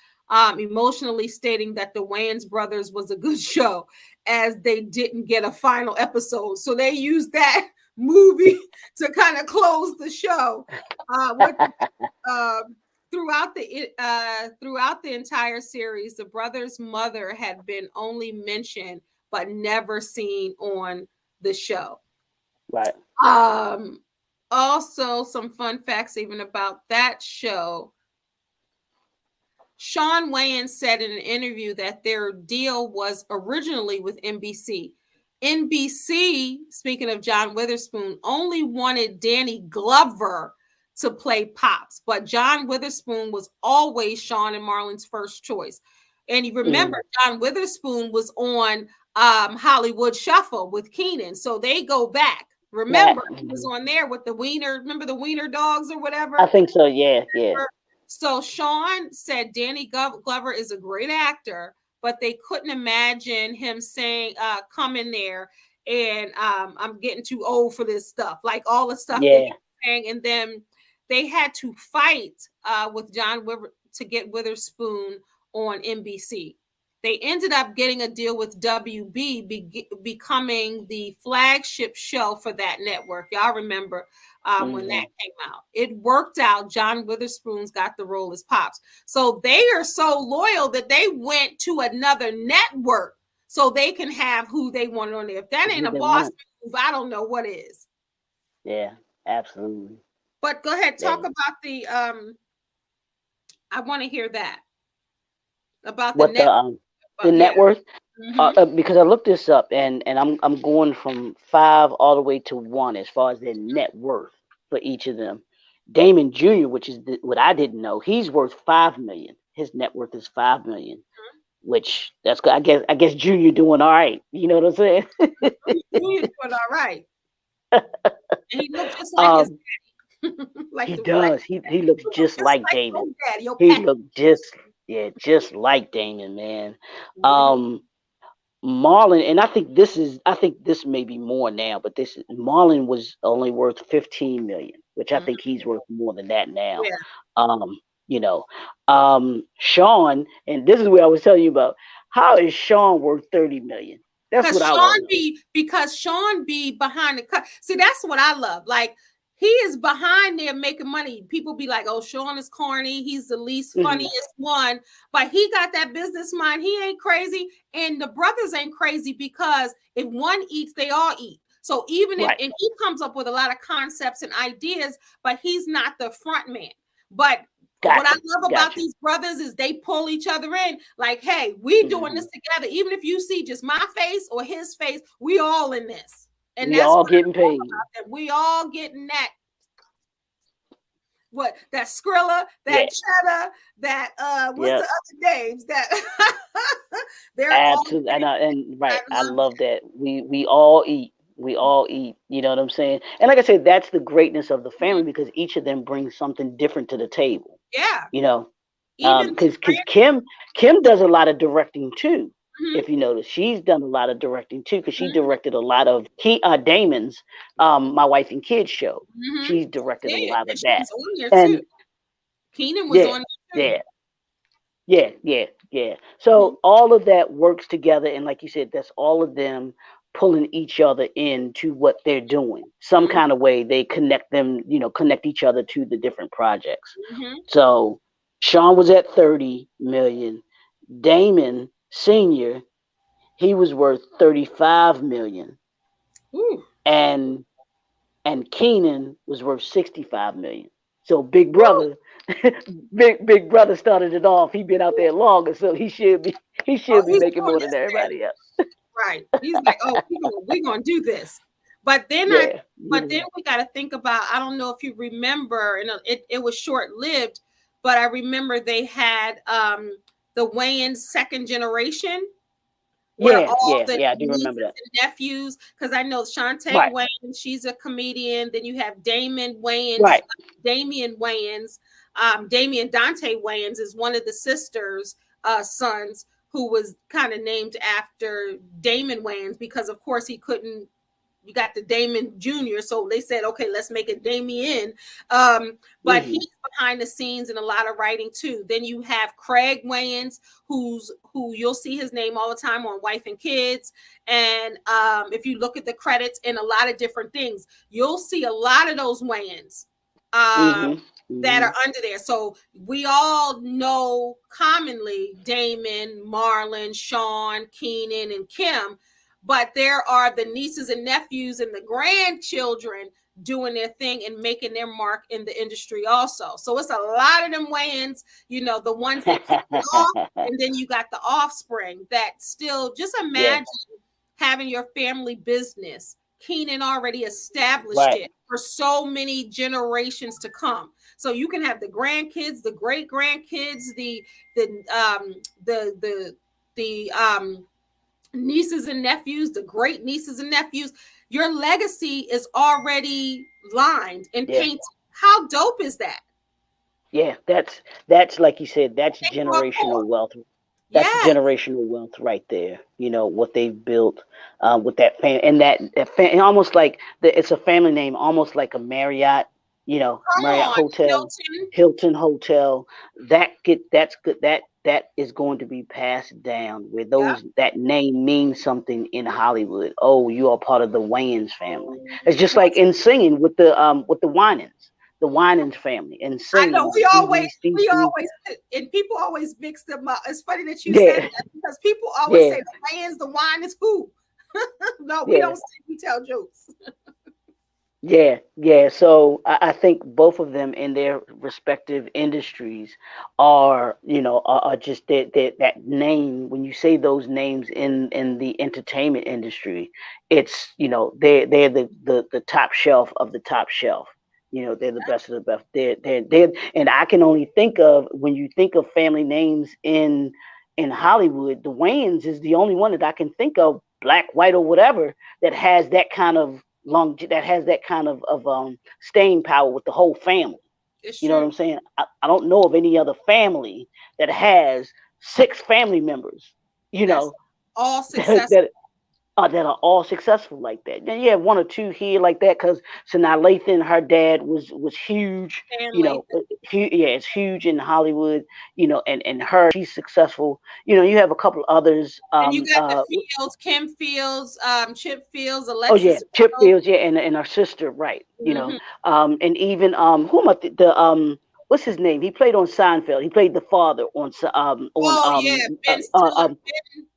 emotionally stating that the Wayans Brothers was a good show, as they didn't get a final episode. So they used that movie to kind of close the show. Throughout the entire series, the brothers' mother had been only mentioned but never seen on the show. Right. Also, some fun facts even about that show. Shawn Wayans said in an interview that their deal was originally with NBC. NBC, speaking of John Witherspoon, only wanted Danny Glover to play Pops, but John Witherspoon was always Sean and Marlon's first choice. And you remember, John Witherspoon was on Hollywood Shuffle with Kenan, so they go back. Remember, he was on there with the Wiener. Remember the Wiener Dogs or whatever? I think so. Yeah. So Sean said Danny Glover is a great actor, but they couldn't imagine him saying, "Come in there," and I'm getting too old for this stuff, like all the stuff that he was saying, and then they had to fight with John to get Witherspoon on NBC. They ended up getting a deal with WB, becoming the flagship show for that network. Y'all remember when that came out? It worked out. John Witherspoon's got the role as Pops. So they are so loyal that they went to another network so they can have who they wanted on there. If that ain't a boss move, I don't know what is. Yeah, absolutely. But go ahead, talk about the I want to hear that. About what the net worth. Because I looked this up, and I'm going from 5 all the way to 1 as far as their net worth for each of them. Damon Jr., which is what I didn't know, he's worth $5 million. His net worth is $5 million, which that's good. I guess Junior doing all right. You know what I'm saying? Junior doing all right. And he looks just like his daddy. Like he does. He looks just like Damon. He looked just like Damon, man. Marlon, and I think this may be more now, but Marlon was only worth 15 million, which I think he's worth more than that now. Sean, and this is what I was telling you about. How is Sean worth 30 million? That's what I want. Because Sean be behind the cut. See, that's what I love. Like, he is behind there making money. People be like, oh, Sean is corny. He's the least funniest one. But he got that business mind. He ain't crazy. And the brothers ain't crazy because if one eats, they all eat. So even if, and he comes up with a lot of concepts and ideas, but he's not the front man. But what I love about these brothers is they pull each other in. Like, hey, we doing this together. Even if you see just my face or his face, we all in this. And we all getting paid. We all getting that. What that Skrilla, that Cheddar, that what's the other names that they're absolutely I love that. We all eat. We all eat. You know what I'm saying? And like I said, that's the greatness of the family because each of them brings something different to the table. Yeah. You know, because Kim does a lot of directing too. If you notice, she's done a lot of directing too, because she directed a lot of Damon's My Wife and Kids show. She's directed a lot of that. And Keenan was on there too. Yeah. So all of that works together, and like you said, that's all of them pulling each other into what they're doing. Some kind of way they connect them, connect each other to the different projects. So Sean was at 30 million. Damon Senior, he was worth 35 million. And Keenan was worth 65 million. So Big Brother, Big Brother started it off. He been out there longer, so he should be making more than everybody else. Right. He's like, oh, we're gonna do this. But then then we got to think about, I don't know if you remember, and it was short-lived, but I remember they had the Wayans second generation. I do remember that. Nephews, because I know Shantae Wayans, she's a comedian. Then you have Damon Wayans, Damian Wayans. Damian Dante Wayans is one of the sisters' sons who was kind of named after Damon Wayans because, of course, he couldn't. You got the Damon Jr., so they said, okay, let's make it Damien. But he's behind the scenes in a lot of writing too. Then you have Craig Wayans, who you'll see his name all the time on Wife and Kids. And if you look at the credits in a lot of different things, you'll see a lot of those Wayans that are under there. So we all know commonly Damon, Marlon, Sean, Keenan, and Kim. But there are the nieces and nephews and the grandchildren doing their thing and making their mark in the industry also. So it's a lot of them Wayans, the ones that kick it off, and then you got the offspring that still, just imagine having your family business. Keenan already established it for so many generations to come. So you can have the grandkids, the great grandkids, the nieces and nephews, the great nieces and nephews. Your legacy is already lined and painted. How dope is that? Yeah, that's like you said, that's generational wealth. That's generational wealth right there. What they've built with that family, and that almost like it's a family name, almost like a Marriott, Marriott Hotel, Hilton Hotel. That's good. That that is going to be passed down, where Yep. that name means something in Hollywood. Oh, you are part of the Wayans family. It's just Well, like in singing with the Winans family, and I know singing Stevie, we Steve. always, and people always mix them up. It's funny that you said Yeah, that because people always yeah, say the Wayans, the wine is who. No, we yeah. don't sing, we tell jokes. Yeah, yeah. So I think both of them in their respective industries are, are just that name. When you say those names in the entertainment industry, it's, they're the top shelf of the top shelf. They're the best of the best. And I can only think of, when you think of family names in Hollywood, the Wayans is the only one that I can think of, black, white, or whatever, that has that kind of that has that kind of staying power with the whole family. It's You know what true. I'm saying? I don't know of any other family that has six family members, you That's know, all that, successful that that are all successful like that. Then you have one or two here like that, because Sanaa Lathan, her dad was huge. family. Yeah, it's huge in Hollywood. And she's successful. You have a couple others. And you got the Fields, Kim Fields, Chip Fields, Oh yeah, Alexis Chip Fields. Fields, yeah, and our sister, right? Hmm. And even who am I? What's his name? He played on Seinfeld. He played the father on Oh yeah, Ben Stiller,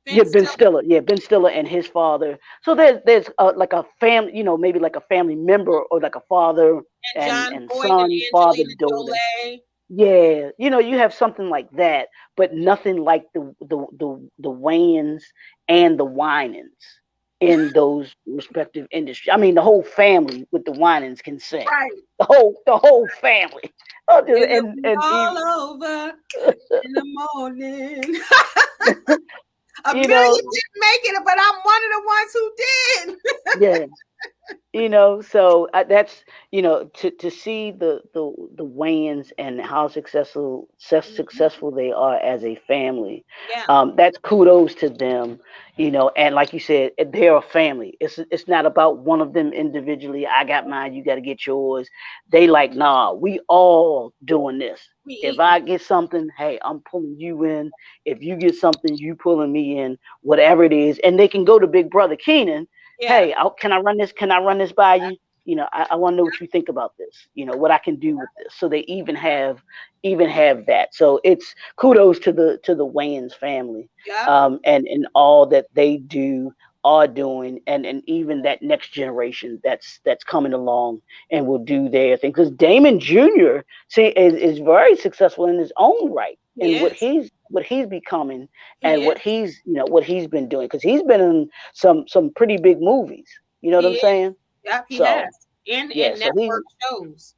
Ben yeah, Ben Stiller, Stiller, yeah, Ben Stiller and his father. So there's like a family, maybe like a family member, or like a father and John and Boyd and son, father, Angelina daughter. Jolie. Yeah, you have something like that, but nothing like the Wayans and the Winans in those respective industries. I mean, the whole family with the Winans can sing. Right. The whole family. Oh, It'll and be and all even, over in the morning. A you million know, didn't make it, but I'm one of the ones who did. yeah. So that's, to see the Wayans and how successful they are as a family. Yeah. That's kudos to them. And like you said, they're a family. It's not about one of them individually. I got mine, you got to get yours. They like, nah, we all doing this. We If eating. I get something, hey, I'm pulling you in. If you get something, you pulling me in, whatever it is. And they can go to Big Brother Keenan. Yeah. Hey, can I run this? Can I run this by you? I want to know what you think about this. What I can do with this. So they even have that. So it's kudos to the Wayans family, Yeah. and all that they are doing, and even that next generation that's coming along and will do their thing. Because Damon Jr. see is very successful in his own right, He and what is. he's becoming, He and is. what he's been doing, because he's been in some pretty big movies. You know what I'm He is. saying? Yep, he has. So yeah, And so he's network shows.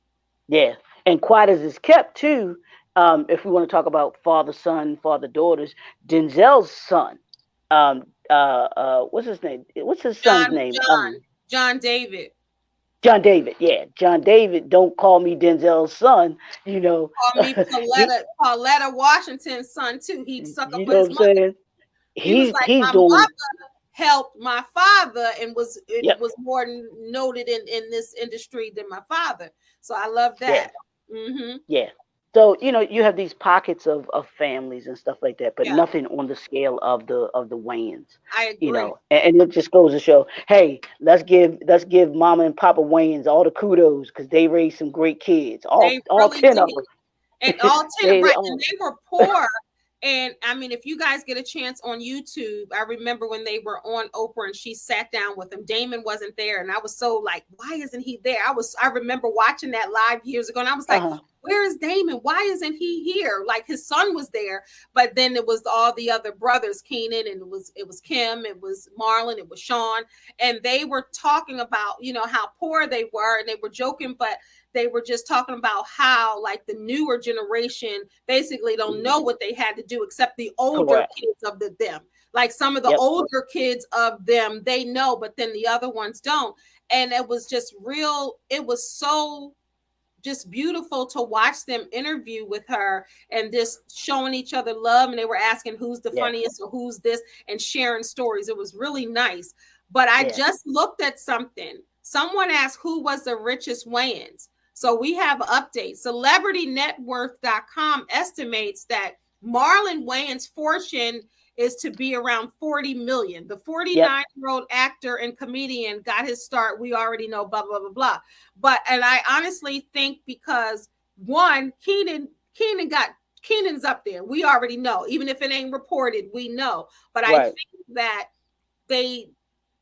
yeah, and quiet as it's kept too. If we want to talk about father son, father daughters, Denzel's son, what's his name? What's his son's John name? John John David. John David. Yeah, John David. Don't call me Denzel's son. Call me He, Pauletta Washington's son too. He'd suck up you for know what his I'm mother. saying? He was He's like, he's my doing. mother helped my father and Yep. was more noted in this industry than my father. So I love Yeah. that. Hmm. Yeah. So you have these pockets of families and stuff like that, but Yeah, nothing on the scale of the Wayans. I agree. And it just goes to show, hey, let's give Mama and Papa Wayans all the kudos, because they raised some great kids, all They all really 10 of did. them. And all 10, they right? And all they were poor. And I mean, if you guys get a chance on YouTube, I remember when they were on Oprah and she sat down with him. Damon wasn't there, and I was so like, why isn't he there? I remember watching that live years ago, and I was like, uh-huh. where is Damon? Why isn't he here? Like his son was there, but then it was all the other brothers, Keenan, and it was Kim, it was Marlon, it was Sean, and they were talking about how poor they were, and they were joking, but they were just talking about how like the newer generation basically don't know what they had to do except the older Correct. kids of them. Like some of the Yep. older kids of them, they know, but then the other ones don't. And it was just real. It was so just beautiful to watch them interview with her and just showing each other love. And they were asking who's the Yeah. funniest or who's this and sharing stories. It was really nice. But I Yeah. just looked at something. Someone asked who was the richest Wayans. So we have updates. CelebrityNetworth.com estimates that Marlon Wayans' fortune is to be around 40 million. The 49-year-old actor and comedian got his start. We already know, blah, blah, blah, blah. And I honestly think because one, Keenan's up there. We already know. Even if it ain't reported, we know. But I think that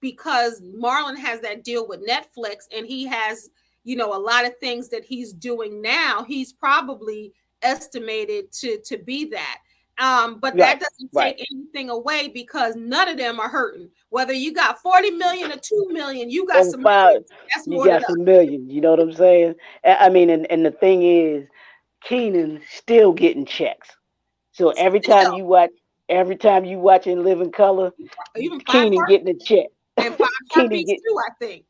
because Marlon has that deal with Netflix and he has, a lot of things that he's doing now, he's probably estimated to be that. But that doesn't take anything away because none of them are hurting. Whether you got 40 million or 2 million, you got some millions. That's more than some millions. You know what I'm saying? I mean, and the thing is, Keenan's still getting checks. So every time you watch in Living Color, even Keenan getting a check. And 5 Heartbeats too, I think.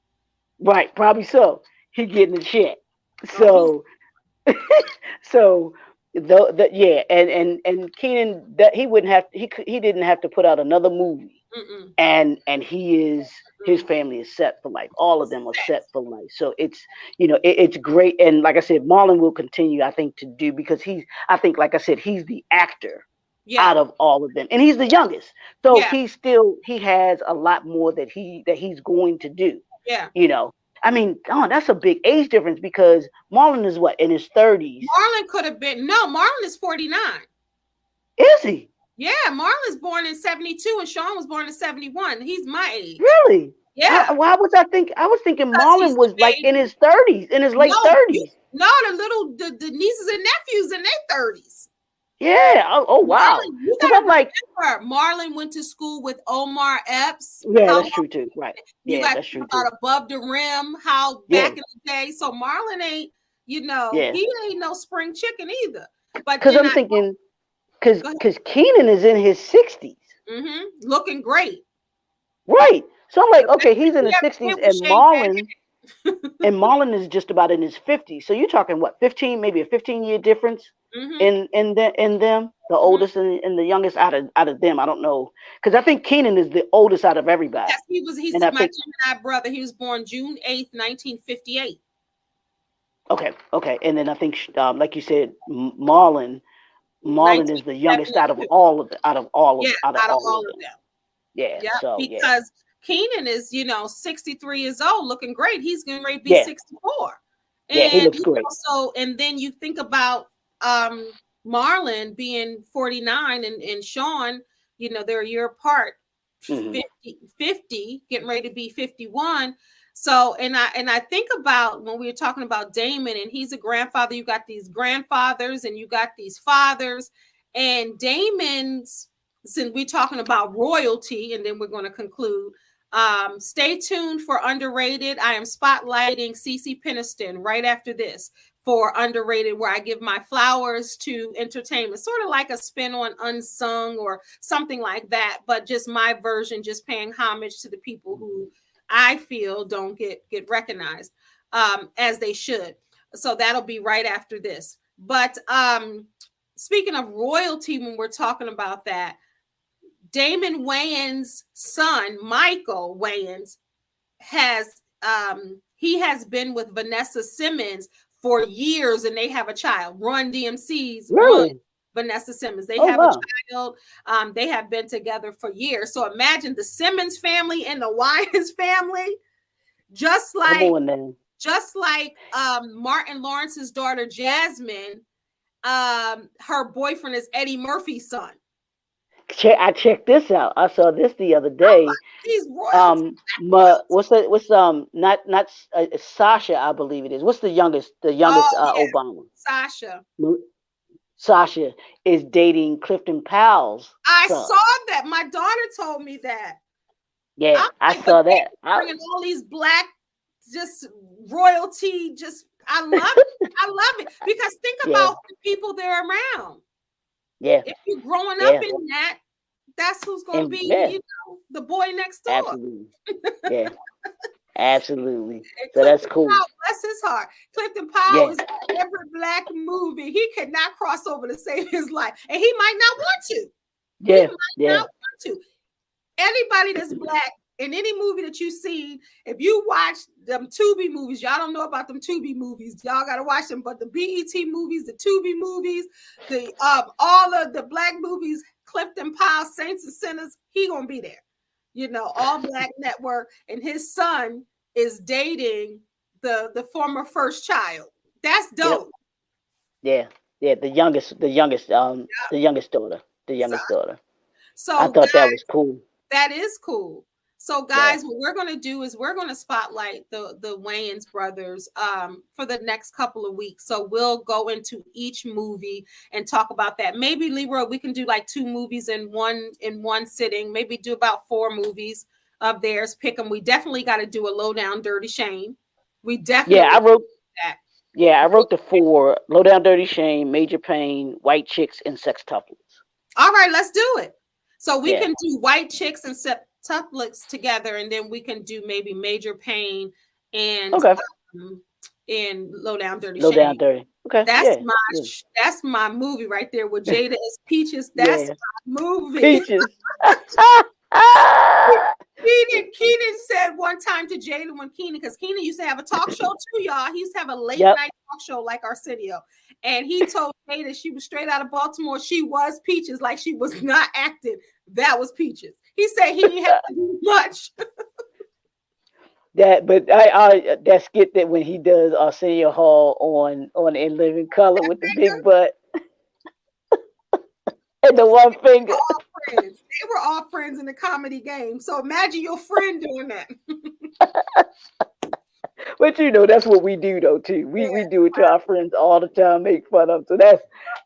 Right, probably so. He getting a check. So and Keenan, that he didn't have to put out another movie. And his family is set for life. All of them are set for life. So it's it's great. And like I said, Marlon will continue, I think, to do, because he's the actor out of all of them, and he's the youngest. So he has a lot more that he's going to do. I mean, that's a big age difference, because Marlon is what, in his 30s? Marlon could have been, Marlon is 49. Is he? Yeah, Marlon's born in 72 and Sean was born in 71. He's my age. Really? Yeah. Why was I thinking Marlon was like in his 30s, in his late 30s? No, the nieces and nephews in their 30s. Yeah. Oh wow. Because I'm like, Marlon went to school with Omar Epps. Yeah, that's true too. Right. Yeah, that's true too. Above the rim, how back in the day. So Marlon ain't, he ain't no spring chicken either. But because I'm thinking, because Keenan is in his 60s. Looking great. Right. So I'm like, okay, he's in his 60s, and Marlon is just about in his 50s. So you're talking what, 15, maybe a 15-year difference in them, the oldest and the youngest out of them. I don't know, because I think Keenan is the oldest out of everybody. Yes, he's my Gemini brother. He was born June 8th, 1958. Okay, and then I think like you said, Marlon is the youngest out of all of them. Out of all of them. Yeah. So because Keenan is 63 years old, looking great. He's getting ready to be 64. And, he looks great. And then you think about Marlon being 49 and Sean, they're a year apart, 50, getting ready to be 51. So, and I think about when we were talking about Damon, and he's a grandfather, you got these grandfathers and you got these fathers, and Damon's, since we're talking about royalty, and then we're going to conclude, stay tuned for Underrated. I am spotlighting Cece Peniston right after this for Underrated, where I give my flowers to entertainment, sort of like a spin on Unsung or something like that, but just my version, just paying homage to the people who I feel don't get recognized as they should. So that'll be right after this. But speaking of royalty, when we're talking about that, Damon Wayans' son, Michael Wayans, has been with Vanessa Simmons for years, and they have a child. Run DMC's Vanessa Simmons. They have a child. They have been together for years. So imagine the Simmons family and the Wayans family, just like Martin Lawrence's daughter Jasmine. Her boyfriend is Eddie Murphy's son. I checked this out. I saw this the other day. What's not Sasha, I believe it is. What's the youngest Obama? Sasha is dating Clifton Powell's son. Saw that. My daughter told me that. Yeah, I saw that. Bringing all these black, just royalty, just I love it. I love it, because think about the people they're around. Yeah. If you're growing up in that, that's who's going to be, the boy next door. Absolutely. Yeah. Absolutely. So that's cool. Bless his heart. Clifton Powell is in every black movie. He could not cross over to save his life, and he might not want to. Yeah. Not want to. Anybody that's black in any movie that you see, if you watch them Tubi movies, y'all don't know about them Tubi movies. Y'all gotta watch them. But the BET movies, the Tubi movies, the all of the black movies, Clifton Powell, Saints and Sinners, he gonna be there. You know, All Black Network, and his son is dating the former first child. That's dope. Yep. Yeah, the youngest daughter. So I thought guys, that was cool. That is cool. So guys, what we're going to do is we're going to spotlight the Wayans brothers for the next couple of weeks. So we'll go into each movie and talk about that. Maybe Leroy, we can do like 2 movies in one sitting. Maybe do about 4 movies of theirs. Pick them. We definitely got to do a Low Down Dirty Shame. We definitely I wrote that. Yeah, I wrote the 4: Low Down Dirty Shame, Major Pain, White Chicks, and Sextuplets. All right, let's do it. So we can do White Chicks and Sextuplets together, and then we can do maybe Major Pain and Low Down Dirty Shame. Low Down Dirty. Okay. That's my movie right there with Jada as Peaches. That's my movie. Peaches. Keenan said one time to Jada when because Keenan used to have a talk show too, y'all. He used to have a late night talk show like Arsenio. And he told Jada she was straight out of Baltimore. She was Peaches, like she was not acting. That was Peaches. He said he didn't have to do much. That skit that when he does Arsenio Hall on In Living Color with the big butt and the one finger. Friends. They were all friends in the comedy game. So imagine your friend doing that. But you know, that's what we do though too. We do it to our friends all the time, make fun of them. So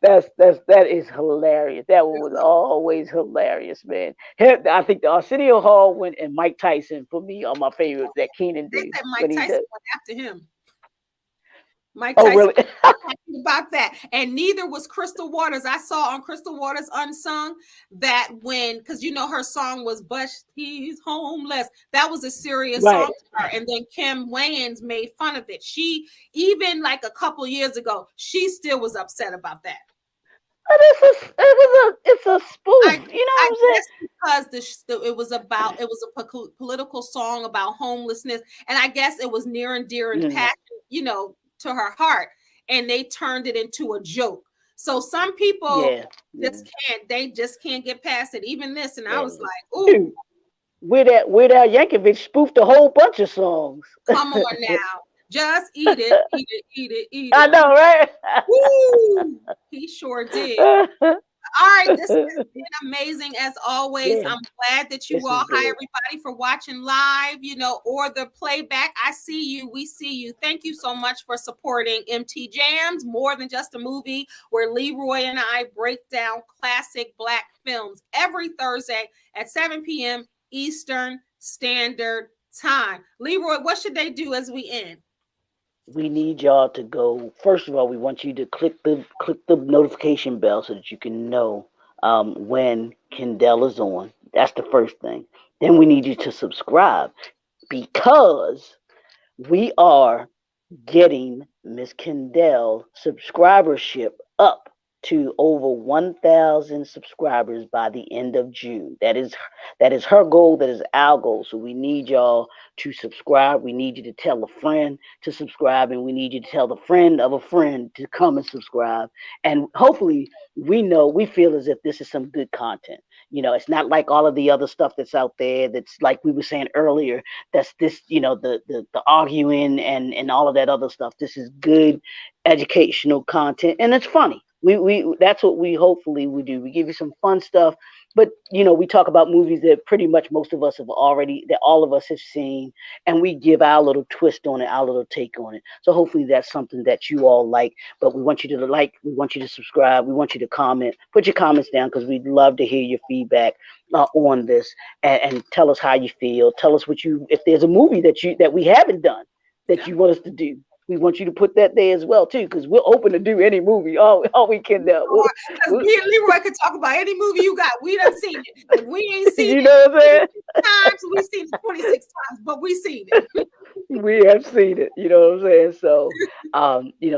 that is hilarious. That one was always hilarious, man. I think the Arsenio Hall one and Mike Tyson for me are my favorites that Keenan did. Mike Tyson went after him. Mike Tyson really? about that. And neither was Crystal Waters. I saw on Crystal Waters Unsung that because you know her song was But He's Homeless. That was a serious song to her. And then Kim Wayans made fun of it. She, even like a couple of years ago, she still was upset about that. But it's a spoof, you know what I'm saying? Because it was a political song about homelessness. And I guess it was near and dear and passion, you know, to her heart, and they turned it into a joke. So some people just can't get past it. Even this, and I was like, "Ooh, Weird Al Yankovic spoofed a whole bunch of songs." Come on now, just eat it, eat it, eat it, eat it. I know, right? Woo! He sure did. All right, this has been amazing as always. I'm glad that you all, hi everybody for watching live, you know, or the playback. I see you, we see you. Thank you so much for supporting MT Jams, more than just a movie, where Leroy and I break down classic Black films every Thursday at 7 p.m. Eastern Standard Time. Leroy, what should they do as we end? We need y'all to go. First of all, we want you to click the notification bell so that you can know when Kende is on. That's the first thing. Then we need you to subscribe, because we are getting Miss Kende subscribership up to over 1,000 subscribers by the end of June. That is her goal. That is our goal. So we need y'all to subscribe. We need you to tell a friend to subscribe, and we need you to tell the friend of a friend to come and subscribe. And hopefully, we feel as if this is some good content. You know, it's not like all of the other stuff that's out there. That's like we were saying earlier. That's this, you know, the arguing and all of that other stuff. This is good educational content, and it's funny. We that's what we hopefully we do. We give you some fun stuff, but you know, we talk about movies that pretty much most of us that all of us have seen, and we give our little twist on it, our little take on it. So hopefully that's something that you all like. But we want you to like, we want you to subscribe, we want you to comment, put your comments down, because we'd love to hear your feedback on this, and tell us how you feel. Tell us if there's a movie that we haven't done that you want us to do. We want you to put that there as well too, because we're open to do any movie. All we can do. Because me and Leroy could talk about any movie you got. We done seen it. If we ain't seen you know what I'm saying? Times we've seen it 26 times, but we seen it. We have seen it. You know what I'm saying? So,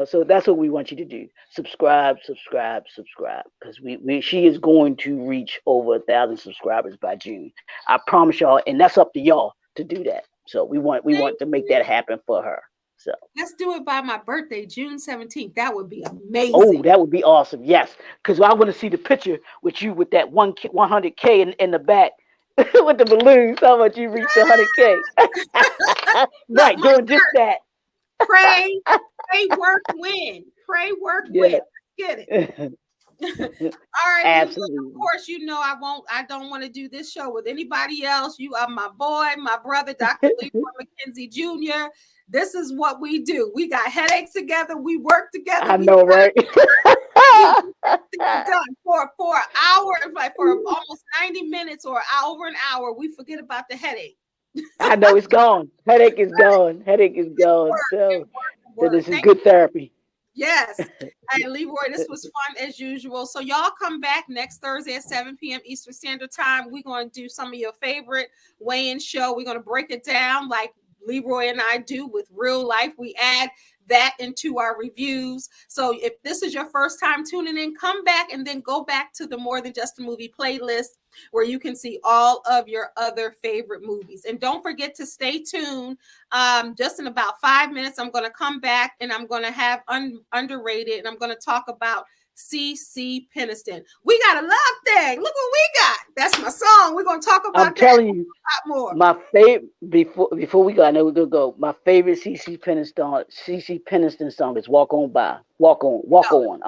so that's what we want you to do. Subscribe, subscribe, subscribe. Because she is going to reach over 1,000 subscribers by June. I promise y'all, and that's up to y'all to do that. So we want to make that happen for her. So let's do it by my birthday, June 17th. That would be amazing. Oh, that would be awesome. Yes, because I want to see the picture with you with that 100K in the back with the balloons. How about you reach 100K? Right, Look, doing just that. Pray, work, win. Pray, work, win. Get it. All right, absolutely. Of course, I don't want to do this show with anybody else. You are my boy, my brother, Dr. Leroy Mckenzie Jr. This is what we do. We got headaches together. We work together. I know, right? Done for an hour, like for almost 90 minutes or over an hour. We forget about the headache. I know it's gone. Headache is gone. Headache is gone. So this is good therapy. Yes. Hey, Leroy, this was fun as usual. So y'all come back next Thursday at 7 p.m. Eastern Standard Time. We're going to do some of your favorite Wayans show. We're going to break it down like Leroy and I do with real life. We add that into our reviews. So if this is your first time tuning in, come back and then go back to the More Than Just a Movie playlist where you can see all of your other favorite movies. And don't forget to stay tuned. Just in about 5 minutes, I'm going to come back and I'm going to have underrated and I'm going to talk about CeCe Peniston. We got a love thing. Look what we got. That's my song. We're going to talk about I'm telling you, a lot more. My favorite before we go, I know we're gonna go. My favorite CeCe Peniston song is "Walk On By." Walk on. Walk on.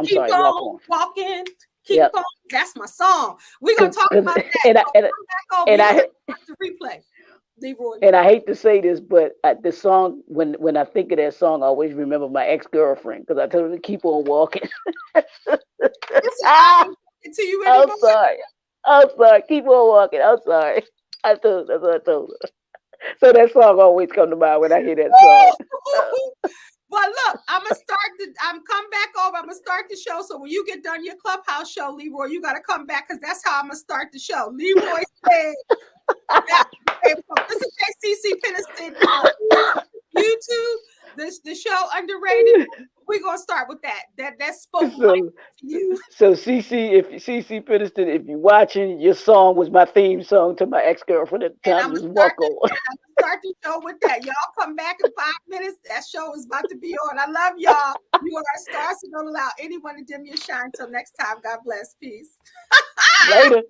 Walking. Keep on. That's my song. We're gonna talk about that. And I to replay. Leroy. And I hate to say this, but the song, when I think of that song, I always remember my ex-girlfriend because I told her to keep on walking. To you anymore. I'm sorry. Keep on walking. I'm sorry. That's what I told her. So that song always come to mind when I hear that song. But look, I'm come back over. I'm gonna start the show. So when you get done your Clubhouse show, Leroy, you gotta come back because that's how I'm gonna start the show. Leroy said, "This is CeCe Peniston YouTube. The show underrated. We're gonna start with that. That spoke to you. So CeCe Peniston, if you're watching, your song was my theme song to my ex-girlfriend at the time. Just walk on. I'm gonna start the show with that. Y'all come back in 5 minutes. That show is about to be on. I love y'all. You are stars, so don't allow anyone to dim your shine. Until next time, God bless. Peace. Later.